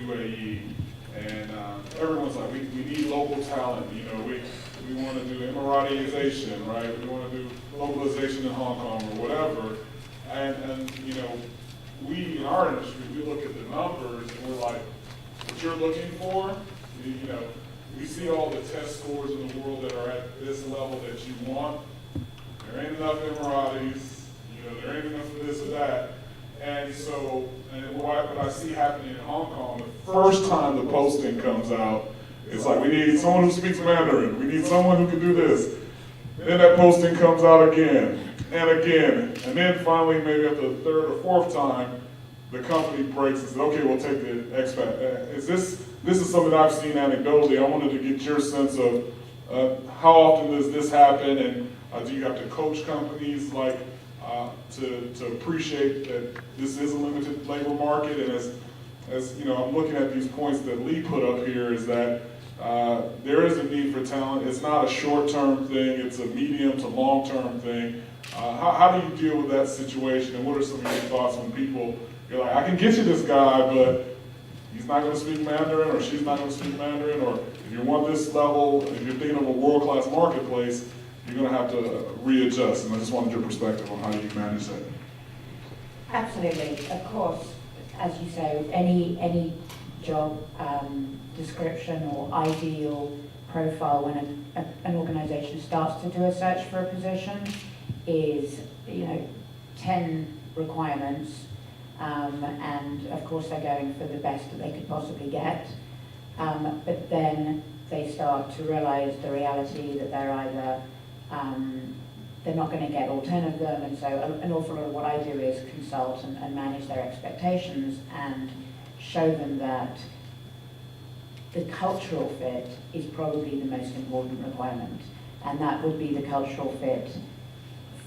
UAE, and everyone's like, we need local talent. We want to do Emiratization, right? We want to do localization in Hong Kong or whatever. And we in our industry, we look at the numbers and we're like, what you're looking for, we see all the test scores in the world that are at this level that you want. There ain't enough Emiratis, there ain't enough of this or that. And so, what I see happening in Hong Kong, the first time the posting comes out, it's like, we need someone who speaks Mandarin, we need someone who can do this. Then that posting comes out again, and then finally, maybe at the 3rd or 4th time, the company breaks and says, okay, we'll take the expat. This is something I've seen anecdotally. I wanted to get your sense of how often does this happen, and do you have to coach companies to appreciate that this is a limited labor market? And as I'm looking at these points that Lee put up here, is that there is a need for talent. It's not a short-term thing, it's a medium to long-term thing. How do you deal with that situation, and what are some of your thoughts when you're like, I can get you this guy, but he's not going to speak Mandarin, or she's not going to speak Mandarin, or if you want this level, if you're thinking of a world-class marketplace, you're going to have to readjust. And I just wanted your perspective on how you manage that. Absolutely. Of course, as you say, any job description or ideal profile when an organization starts to do a search for a position is 10 requirements, and of course they're going for the best that they could possibly get, but then they start to realize the reality that they're either they're not going to get all 10 of them, and so an awful lot of what I do is consult and manage their expectations and show them that the cultural fit is probably the most important requirement, and that would be the cultural fit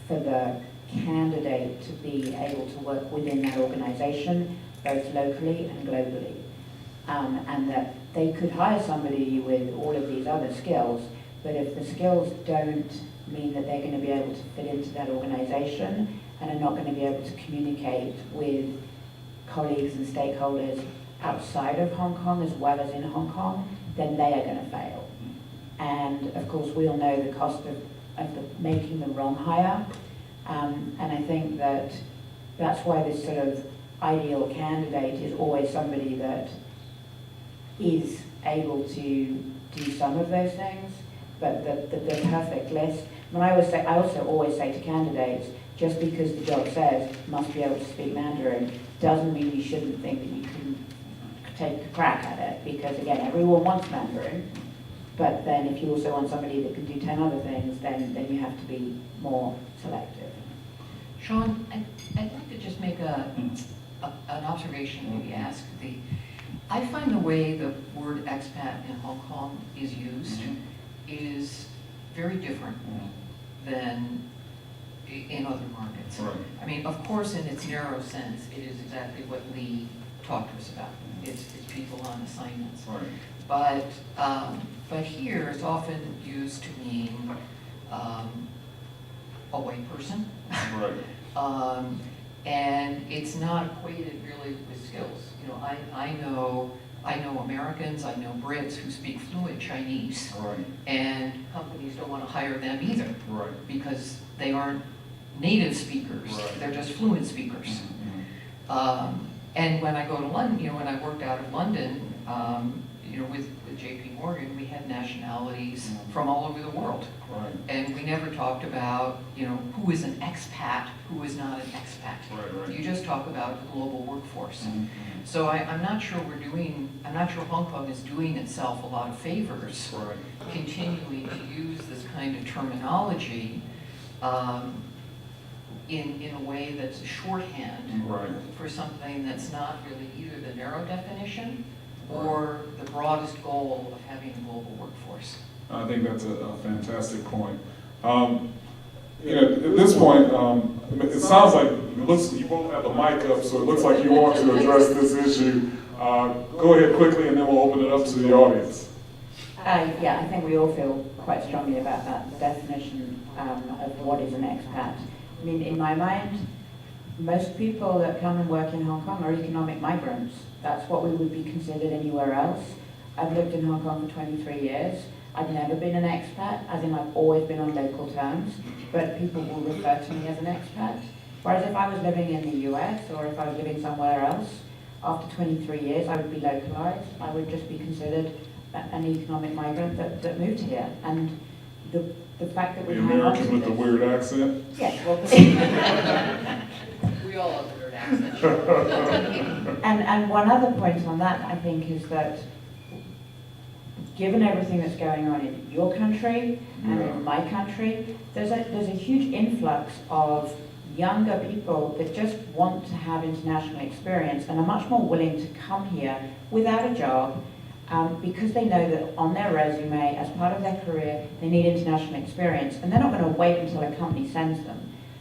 for the candidate to be able to work within that organization, both locally and globally, and that they could hire somebody with all of these other skills, but if the skills don't mean that they're going to be able to fit into that organization, and are not going to be able to communicate with colleagues and stakeholders outside of Hong Kong as well as in Hong Kong, then they are going to fail. And of course, we all know the cost of making the wrong hire. And I think that's why this sort of ideal candidate is always somebody that is able to do some of those things, but the perfect list. And I also always say to candidates, just because the job says must be able to speak Mandarin doesn't mean you shouldn't think that you can take a crack at it, because again, everyone wants Mandarin, but then if you also want somebody that can do 10 other things, then you have to be more selective. Sean, I'd like to just make an observation, maybe ask. I find the way the word expat in Hong Kong is used is very different than in other markets. Right. I mean, of course, in its narrow sense, it is exactly what Lee talked to us about. It's people on assignments. Right. But here it's often used to mean a white person. Right. And it's not equated really with skills. You know, I know Americans, I know Brits who speak fluent Chinese. Right. And companies don't want to hire them either. Right. Because they aren't native speakers. Right. They're just fluent speakers. And when I go to London, you know, when I worked out of London, you know, with JP Morgan, we had nationalities from all over the world. Right. And we never talked about, you know, who is an expat, who is not an expat. Right, right. You just talk about the global workforce. So I'm not sure I'm not sure Hong Kong is doing itself a lot of favors, Right. continuing to use this kind of terminology in a way that's a shorthand Right. for something that's not really either the narrow definition or the broadest goal of having a global workforce. I think that's a fantastic point. You know, at this point, it sounds like you both have the mic up, so it looks like you want to address this issue. Go ahead quickly, and then we'll open it up to the audience. Yeah, I think we all feel quite strongly about that definition of what is an expat. I mean, in my mind, most people that come and work in Hong Kong are economic migrants. That's what we would be considered anywhere else. I've lived in Hong Kong for 23 years. I've never been an expat, as in I've always been on local terms, but people will refer to me as an expat. Whereas if I was living in the US or if I was living somewhere else, after 23 years I would be localized. I would just be considered an economic migrant that moved here. And the fact that we The hang on American to with the this- weird accent. Yes, well, We all have weird accents. and one other point on that, I think, is that given everything that's going on in your country and in my country, there's a huge influx of younger people that just want to have international experience and are much more willing to come here without a job because they know that on their resume, as part of their career, they need international experience, and they're not going to wait until a company sends them.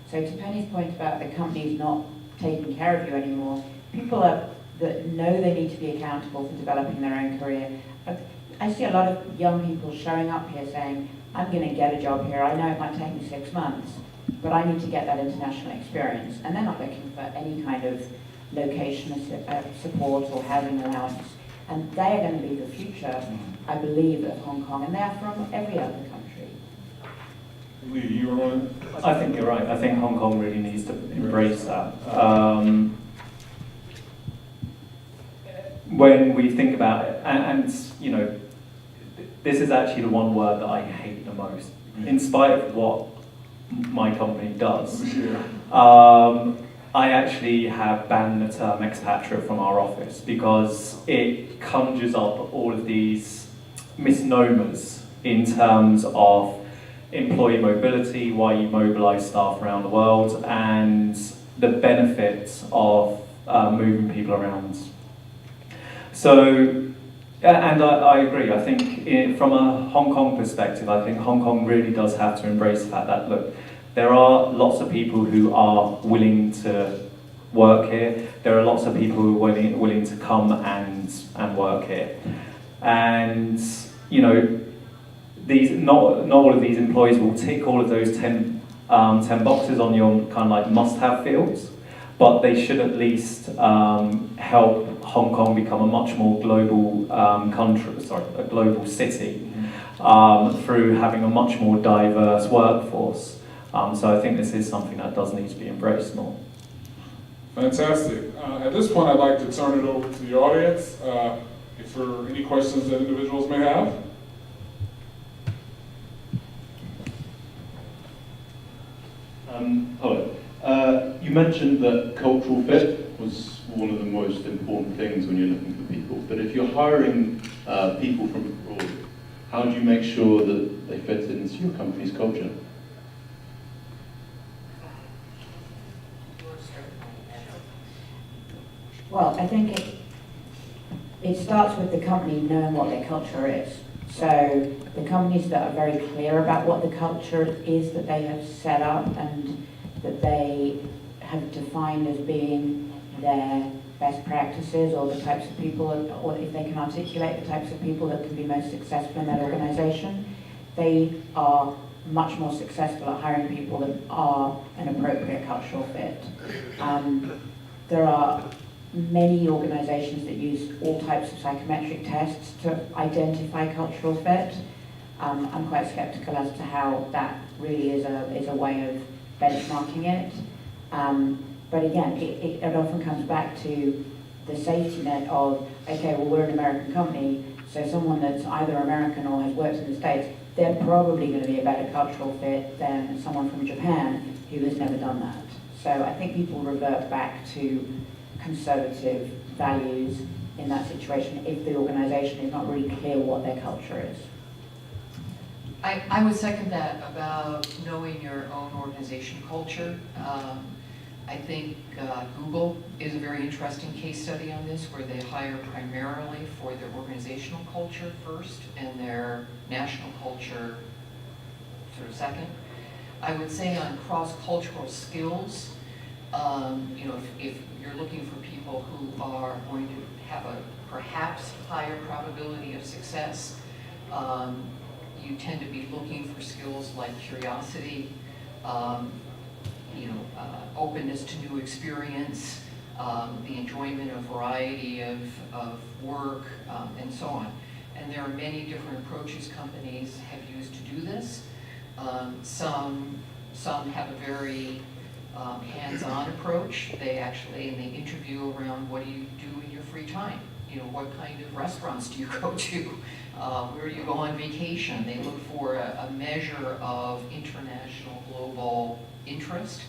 So to Penny's point about the companies not taking care of you anymore, people that know they need to be accountable for developing their own career. I see a lot of young people showing up here saying, I'm going to get a job here, I know it might take me 6 months, but I need to get that international experience. And they're not looking for any kind of location support or housing allowance. And they are going to be the future, I believe, of Hong Kong, and they are from every other country. Lee, you were on? I think you're right. I think Hong Kong really needs to embrace that. When we think about it, and you know, this is actually the one word that I hate the most, in spite of what my company does. I actually have banned the term expatriate from our office because it conjures up all of these misnomers in terms of employee mobility, why you mobilize staff around the world, and the benefits of moving people around. So, and I agree, I think from a Hong Kong perspective, I think Hong Kong really does have to embrace the fact that, look, there are lots of people who are willing to work here. There are lots of people who are willing to come and work here. And, you know, these not all of these employees will tick all of those 10 10 boxes on your kind of like must-have fields, but they should at least help Hong Kong become a much more global a global city through having a much more diverse workforce. So I think this is something that does need to be embraced more. Fantastic. At this point, I'd like to turn it over to the audience. If there are any questions that individuals may have. Hello. You mentioned that cultural fit was one of the most important things when you're looking for people. But if you're hiring people from abroad, how do you make sure that they fit into your company's culture? Well, I think it starts with the company knowing what their culture is. So the companies that are very clear about what the culture is that they have set up and that they have defined as being their best practices, or the types of people, or if they can articulate the types of people that can be most successful in that organization, they are much more successful at hiring people that are an appropriate cultural fit. There are many organizations that use all types of psychometric tests to identify cultural fit. I'm quite skeptical as to how that really is a way of benchmarking it. But again, it often comes back to the safety net of, okay, well, we're an American company, so someone that's either American or has worked in the States, they're probably going to be a better cultural fit than someone from Japan who has never done that. So I think people revert back to conservative values in that situation if the organization is not really clear what their culture is. I would second that about knowing your own organization culture. I think Google is a very interesting case study on this, where they hire primarily for their organizational culture first and their national culture sort of second. I would say on cross-cultural skills, you know, if you're looking for people who are going to have a perhaps higher probability of success, you tend to be looking for skills like curiosity, you know, openness to new experience, the enjoyment of variety of work, and so on. And there are many different approaches companies have used to do this. Some have a very hands-on approach. They interview around, what do you do in your free time? You know, what kind of restaurants do you go to? Where do you go on vacation? They look for a measure of international, global interest.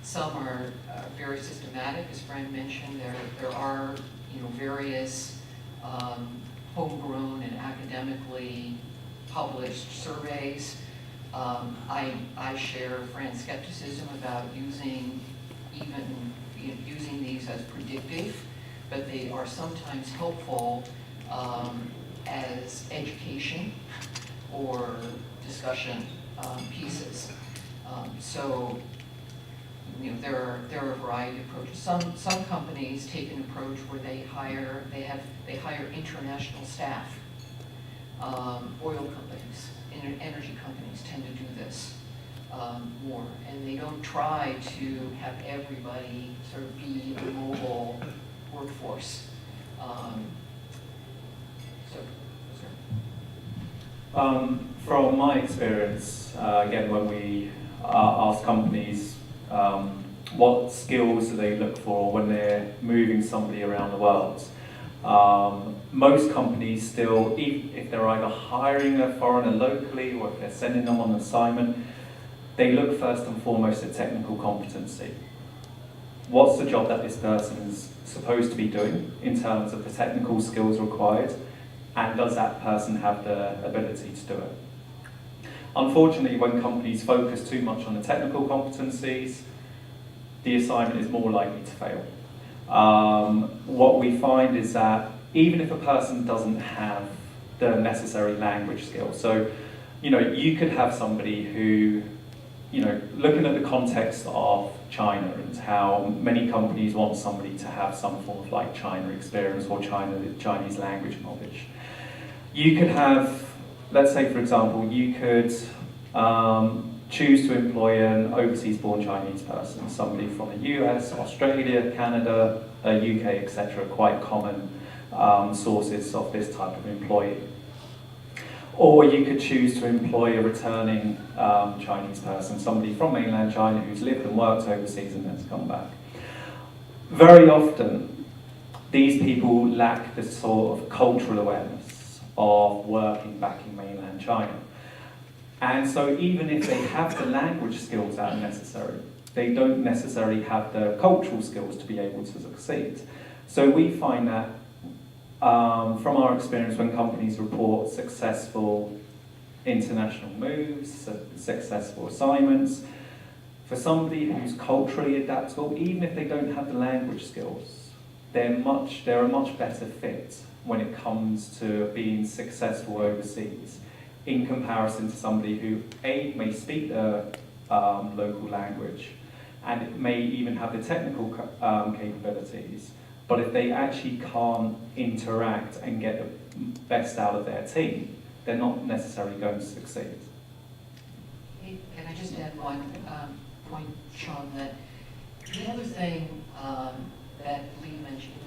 Some are very systematic, as Fran mentioned. There are, you know, various homegrown and academically published surveys. I share Fran's skepticism about using these as predictive, but they are sometimes helpful as education or discussion pieces. So, you know, there are a variety of approaches. Some companies take an approach where they hire international staff. Oil companies, energy companies tend to do this more, and they don't try to have everybody sort of be a mobile workforce. From my experience, again, when we ask companies what skills do they look for when they're moving somebody around the world, most companies still, if they're either hiring a foreigner locally or if they're sending them on an assignment, they look first and foremost at technical competency. What's the job that this person is supposed to be doing in terms of the technical skills required, and does that person have the ability to do it? Unfortunately, when companies focus too much on the technical competencies, the assignment is more likely to fail. What we find is that even if a person doesn't have the necessary language skills, so, you know, you could have somebody who, you know, looking at the context of China and how many companies want somebody to have some form of like China experience or Chinese language knowledge. You could have, let's say for example, you could choose to employ an overseas-born Chinese person, somebody from the US, Australia, Canada, UK, etc., quite common sources of this type of employee. Or you could choose to employ a returning Chinese person, somebody from mainland China who's lived and worked overseas and has come back. Very often, these people lack the sort of cultural awareness of working back in mainland China. And so even if they have the language skills that are necessary, they don't necessarily have the cultural skills to be able to succeed. So we find that from our experience when companies report successful international moves, successful assignments, for somebody who's culturally adaptable, even if they don't have the language skills, they're a much better fit when it comes to being successful overseas in comparison to somebody who A, may speak the local language and may even have the technical capabilities, but if they actually can't interact and get the best out of their team, they're not necessarily going to succeed. Can I just add one point, Sean, that the other thing that Lee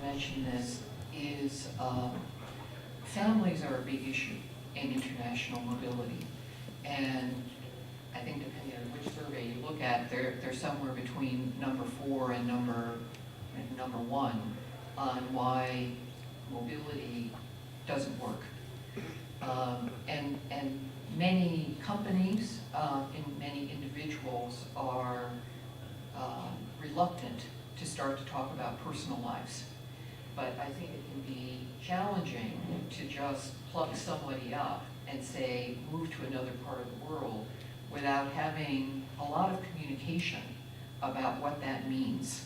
mentioned this, is families are a big issue in international mobility. And I think depending on which survey you look at, they're somewhere between number 4 and number 1 on why mobility doesn't work. And many companies and many individuals are reluctant to start to talk about personal lives. But I think it can be challenging to just plug somebody up and say, move to another part of the world without having a lot of communication about what that means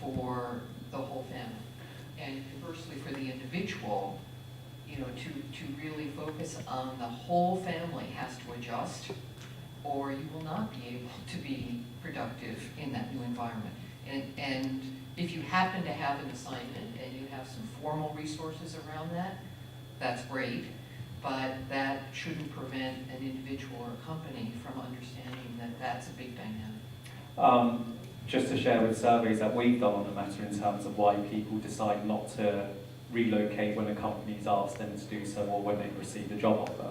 for the whole family. And conversely for the individual, you know, to really focus on the whole family has to adjust, or you will not be able to be productive in that new environment. And if you happen to have an assignment and you have some formal resources around that, that's great, but that shouldn't prevent an individual or a company from understanding that that's a big dynamic. Just to share with surveys that we've done on the matter in terms of why people decide not to relocate when a company's asked them to do so or when they receive a job offer.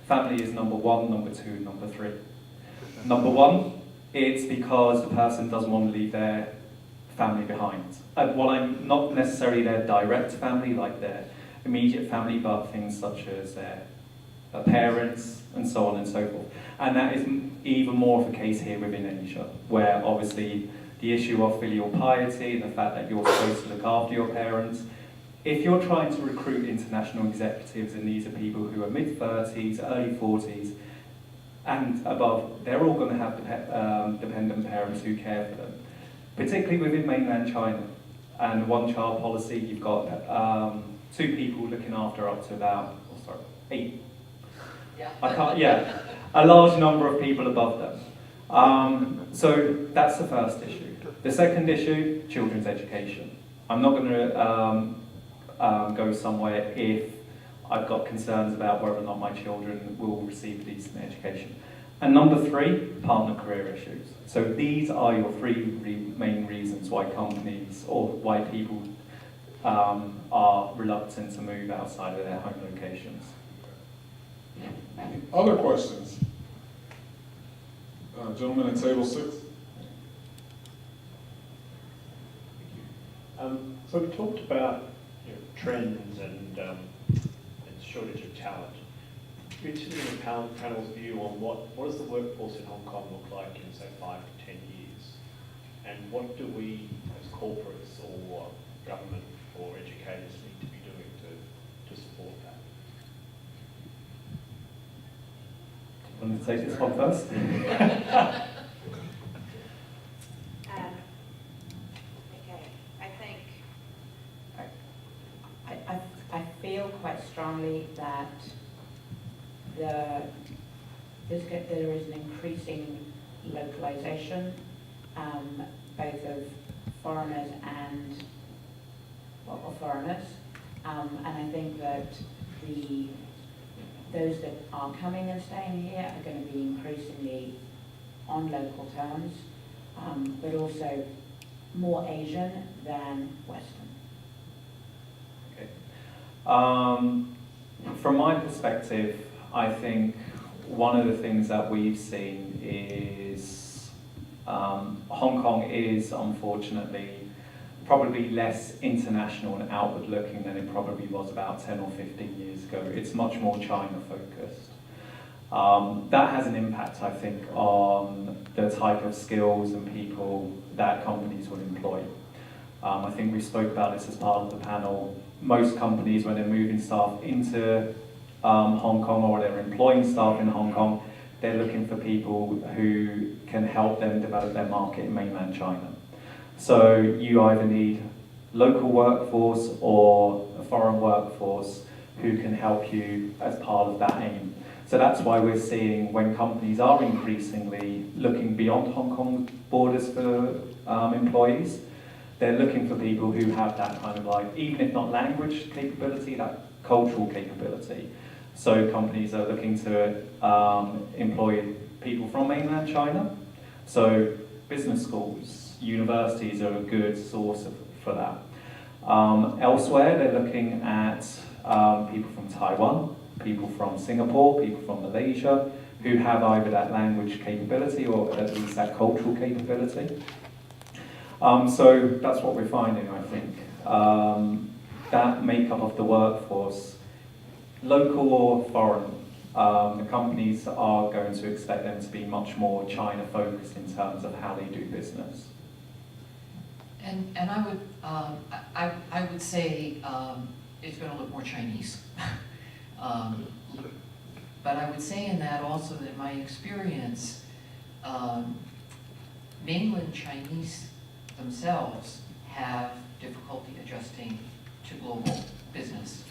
Family is number 1, number 2, number 3. Number 1, it's because the person doesn't want to leave their family behind. Well, I'm not necessarily their direct family, like their immediate family, but things such as their parents and so on and so forth. And that is even more of a case here within Asia, where obviously the issue of filial piety and the fact that you're supposed to look after your parents. If you're trying to recruit international executives, and these are people who are mid-30s, early 40s, and above, they're all going to have dependent parents who care for them, particularly within mainland China. And one-child policy, you've got 2 people looking after up to about, 8. A large number of people above them. So that's the first issue. The second issue, children's education. I'm not going to go somewhere if I've got concerns about whether or not my children will receive a decent education. And number 3, partner career issues. So these are your 3 main reasons why companies or why people are reluctant to move outside of their home locations. Other questions? Gentleman at table 6. So we talked about trends and shortage of talent. I'm interested in the panel's view on what does the workforce in Hong Kong look like in, say, 5 to 10 years? And what do we, as corporates or government or educators, need to be doing to support that? Want to take this one first? I feel quite strongly that there is an increasing localization, both of foreigners and foreigners, and I think that those that are coming and staying here are going to be increasingly on local terms, but also more Asian than Western. Okay. From my perspective, I think one of the things that we've seen is Hong Kong is unfortunately probably less international and outward looking than it probably was about 10 or 15 years ago. It's much more China focused. That has an impact, I think, on the type of skills and people that companies will employ. I think we spoke about this as part of the panel. Most companies, when they're moving staff into Hong Kong or they're employing staff in Hong Kong, they're looking for people who can help them develop their market in mainland China. So you either need local workforce or a foreign workforce who can help you as part of that aim. So that's why we're seeing when companies are increasingly looking beyond Hong Kong borders for employees, they're looking for people who have that kind of like, even if not language capability, that cultural capability. So companies are looking to employ people from mainland China. So business schools, universities are a good source for that. Elsewhere, they're looking at people from Taiwan, people from Singapore, people from Malaysia, who have either that language capability or at least that cultural capability. So that's what we're finding, I think. That makeup of the workforce, local or foreign, the companies are going to expect them to be much more China focused in terms of how they do business. And I would say it's going to look more Chinese. But I would say in that also that in my experience, mainland Chinese themselves have difficulty adjusting to global business.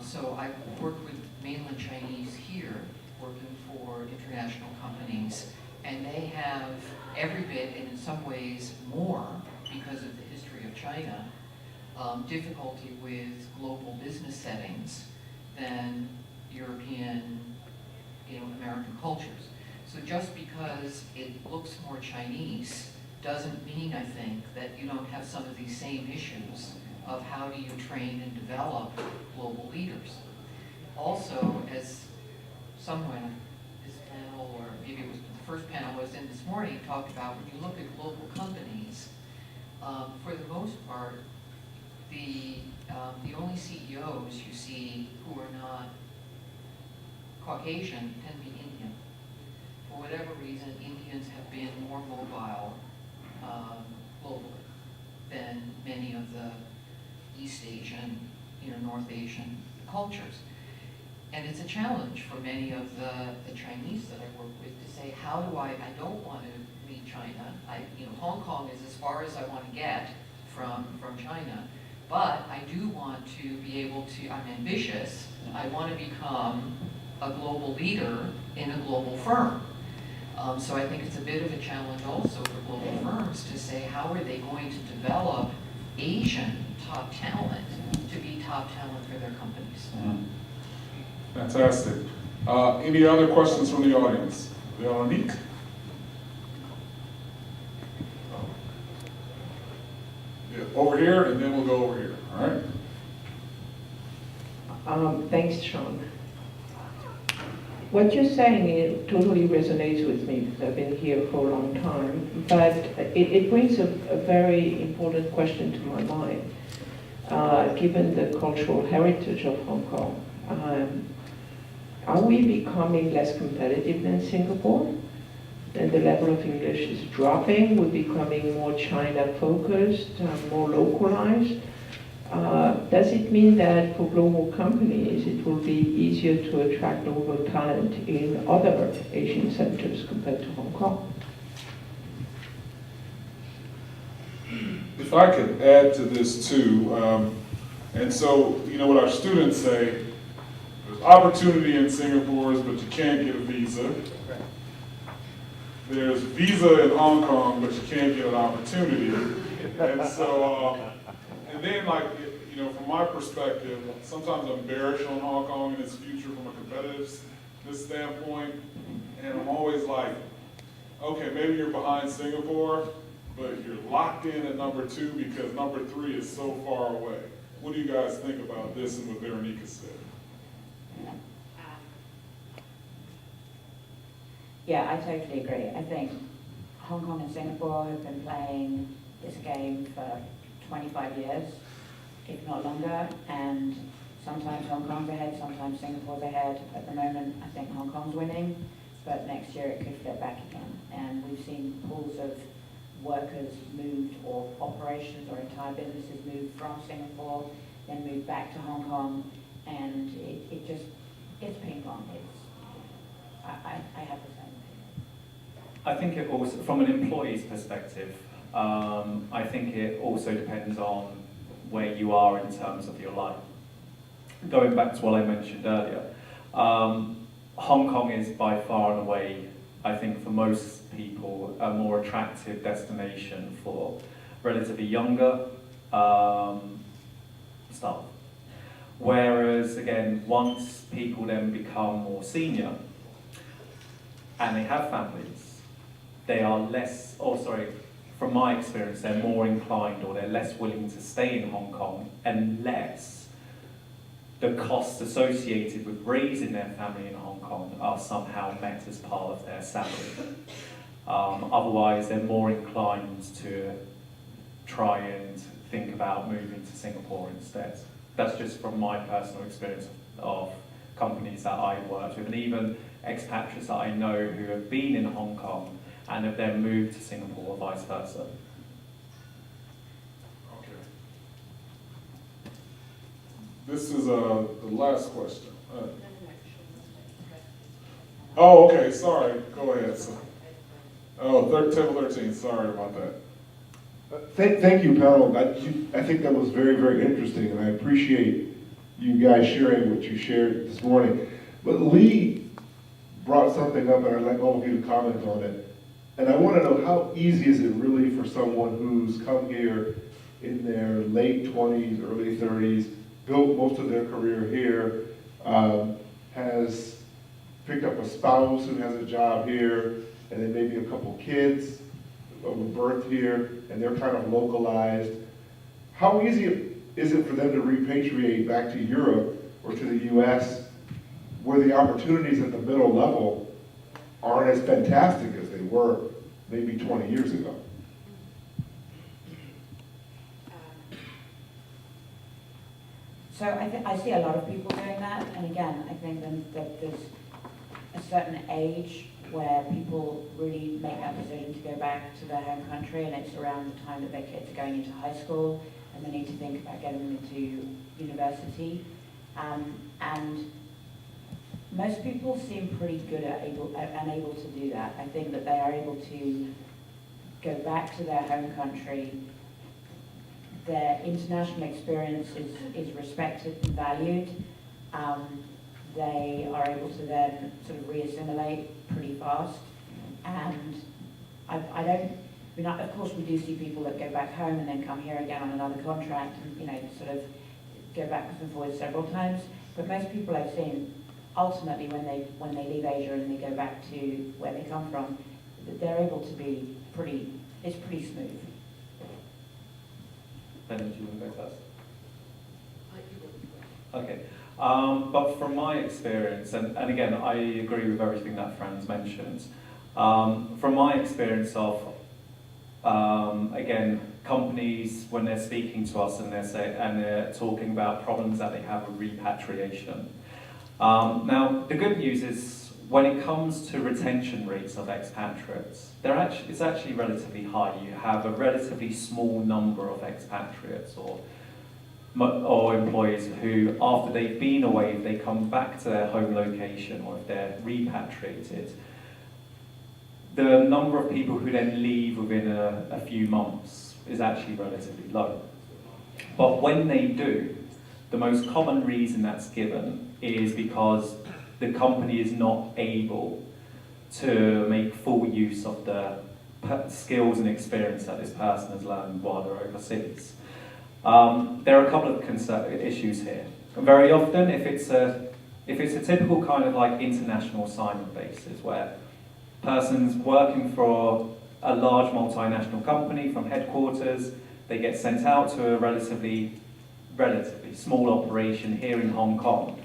So I work with mainland Chinese here, working for international companies, and they have every bit, and in some ways more, because of the history of China, difficulty with global business settings than European, American cultures. So just because it looks more Chinese doesn't mean, I think, that you don't have some of these same issues of how do you train and develop global leaders. Also, as someone, this panel, or maybe it was the first panel I was in this morning, talked about when you look at global companies, for the most part, the only CEOs you see who are not Caucasian tend to be Indian. For whatever reason, Indians have been more mobile globally than many of the East Asian, North Asian cultures. And it's a challenge for many of the Chinese that I work with to say, how do I don't want to leave China. Hong Kong is as far as I want to get from China. But I do want to be able to, I'm ambitious, I want to become a global leader in a global firm. So I think it's a bit of a challenge also for global firms to say, how are they going to develop Asian top talent to be top talent for their companies? Fantastic. Any other questions from the audience? Veronique? Yeah, over here, and then we'll go over here, all right? Thanks, Sean. What you're saying, it totally resonates with me because I've been here for a long time, but it brings a very important question to my mind. Given the cultural heritage of Hong Kong, are we becoming less competitive than Singapore? And the level of English is dropping, we're becoming more China-focused, more localized. Does it mean that for global companies, it will be easier to attract global talent in other Asian centers compared to Hong Kong? If I could add to this too, and so, what our students say, there's opportunity in Singapore, but you can't get a visa. There's visa in Hong Kong, but you can't get an opportunity. And so, and then from my perspective, sometimes I'm bearish on Hong Kong and its future from a competitiveness standpoint. And I'm always like, okay, maybe you're behind Singapore, but you're locked in at number 2 because number 3 is so far away. What do you guys think about this and what Veronica said? Yeah, I totally agree. I think Hong Kong and Singapore have been playing this game for 25 years, if not longer, and sometimes Hong Kong's ahead, sometimes Singapore's ahead. At the moment, I think Hong Kong's winning, but next year it could flip back again. And we've seen pools of workers moved, or operations or entire businesses moved from Singapore, then moved back to Hong Kong, and it's ping pong. I have the same opinion. I think it also, from an employee's perspective, I think it also depends on where you are in terms of your life. Going back to what I mentioned earlier, Hong Kong is by far and away, I think for most people, a more attractive destination for relatively younger staff. Whereas again, once people then become more senior and they have families, they are less, from my experience, they're more inclined or they're less willing to stay in Hong Kong unless the costs associated with raising their family in Hong Kong are somehow met as part of their salary. Otherwise, they're more inclined to try and think about moving to Singapore instead. That's just from my personal experience of companies that I worked with, and even expatriates that I know who have been in Hong Kong and have then moved to Singapore or vice versa. Okay. This is the last question. Oh, okay, sorry. Go ahead. Oh, table 13, sorry about that. Thank you, panel. I think that was very, very interesting, and I appreciate you guys sharing what you shared this morning. But Lee brought something up, and I'd like all of you to comment on it. And I want to know, how easy is it really for someone who's come here in their late 20s, early 30s, built most of their career here, has picked up a spouse who has a job here, and then maybe a couple kids were birthed here, and they're kind of localized. How easy is it for them to repatriate back to Europe or to the US, where the opportunities at the middle level aren't as fantastic as they were maybe 20 years ago? So I see a lot of people doing that, and again, I think that there's a certain age where people really make that decision to go back to their home country, and it's around the time that their kids are going into high school and they need to think about getting them into university. And most people seem pretty good at able to do that. I think that they are able to go back to their home country. Their international experience is respected and valued. They are able to then sort of re-assimilate pretty fast. And of course we do see people that go back home and then come here again on another contract and, sort of go backwards and forwards several times. But most people I've seen, ultimately when they leave Asia and they go back to where they come from, they're able to be it's pretty smooth. Ben, do you want to go first? Okay. But from my experience, and again, I agree with everything that Fran's mentioned. From my experience of, again, companies, when they're speaking to us and they're talking about problems that they have with repatriation. Now, the good news is, when it comes to retention rates of expatriates, it's actually relatively high. You have a relatively small number of expatriates or employees who, after they've been away, if they come back to their home location or if they're repatriated, the number of people who then leave within a few months is actually relatively low. But when they do, the most common reason that's given is because the company is not able to make full use of the skills and experience that this person has learned while they're overseas. There are a couple of issues here. Very often, if it's a typical kind of like international assignment basis where Person's working for a large multinational company from headquarters, they get sent out to a relatively small operation here in Hong Kong.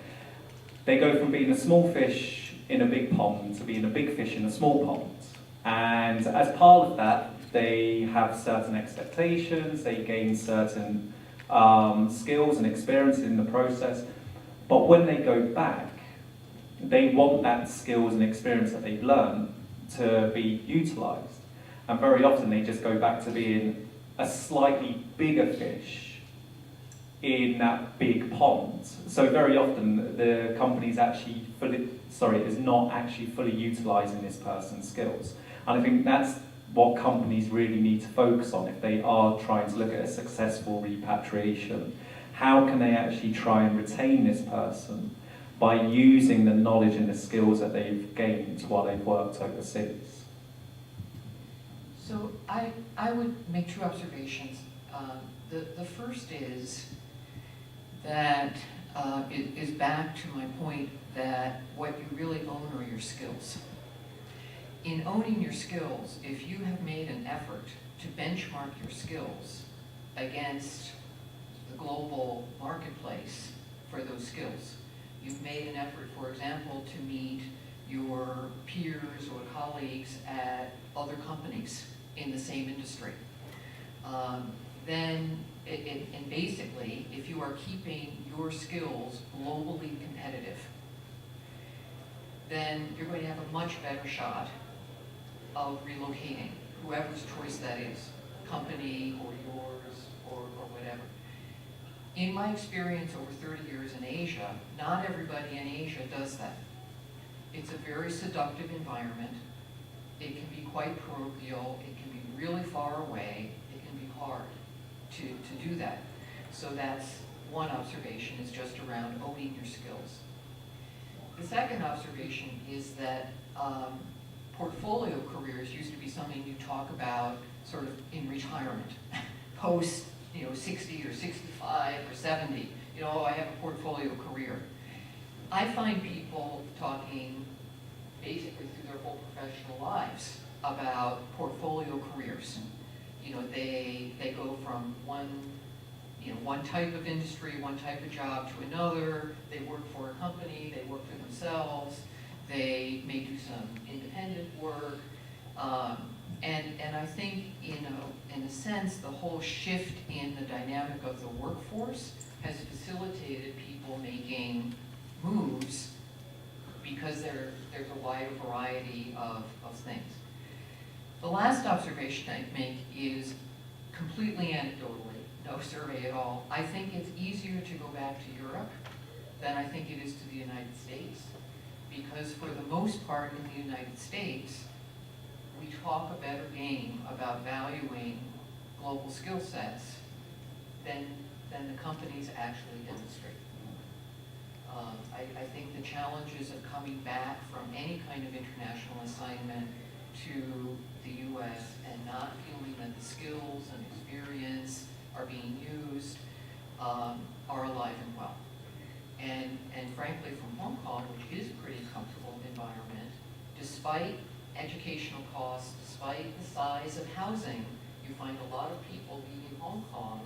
They go from being a small fish in a big pond to being a big fish in a small pond. And as part of that, they have certain expectations, they gain certain skills and experience in the process. But when they go back, they want that skills and experience that they've learned to be utilised. And very often they just go back to being a slightly bigger fish in that big pond. So very often the company's actually is not actually fully utilising this person's skills. And I think that's what companies really need to focus on if they are trying to look at a successful repatriation. How can they actually try and retain this person by using the knowledge and the skills that they've gained while they've worked overseas? So I would make two observations. The first is that is back to my point that what you really own are your skills. In owning your skills, if you have made an effort to benchmark your skills against the global marketplace for those skills, you've made an effort, for example, to meet your peers or colleagues at other companies in the same industry. Then, and basically, if you are keeping your skills globally competitive, then you're going to have a much better shot of relocating, whoever's choice that is, company or yours or whatever. In my experience over 30 years in Asia, not everybody in Asia does that. It's a very seductive environment. It can be quite parochial. It can be really far away. It can be hard to do that. So that's one observation, is just around owning your skills. The second observation is that portfolio careers used to be something you talk about sort of in retirement, post 60 or 65 or 70, oh, I have a portfolio career. I find people talking basically through their whole professional lives about portfolio careers. They go from one type of industry, one type of job to another. They work for a company, they work for themselves, they may do some independent work. And I think, in a sense, the whole shift in the dynamic of the workforce has facilitated people making moves because there's a wide variety of things. The last observation I'd make is completely anecdotally, no survey at all. I think it's easier to go back to Europe than I think it is to the United States, because for the most part in the United States, we talk a better game about valuing global skill sets than the companies actually demonstrate. I think the challenges of coming back from any kind of international assignment to the U.S. and not feeling that the skills and experience are being used are alive and well. And frankly, from Hong Kong, which is a pretty comfortable environment, despite educational costs, despite the size of housing, you find a lot of people leaving Hong Kong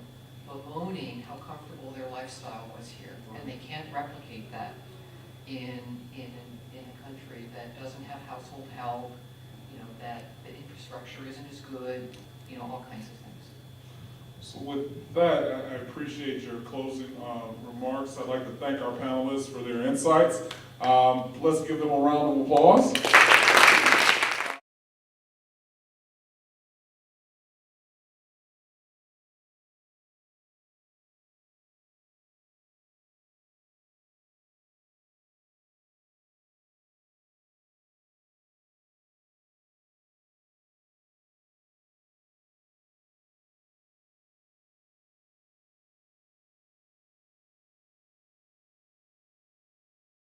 bemoaning how comfortable their lifestyle was here. And they can't replicate that in a country that doesn't have household help, that the infrastructure isn't as good, all kinds of things. So with that, I appreciate your closing remarks. I'd like to thank our panelists for their insights. Let's give them a round of applause.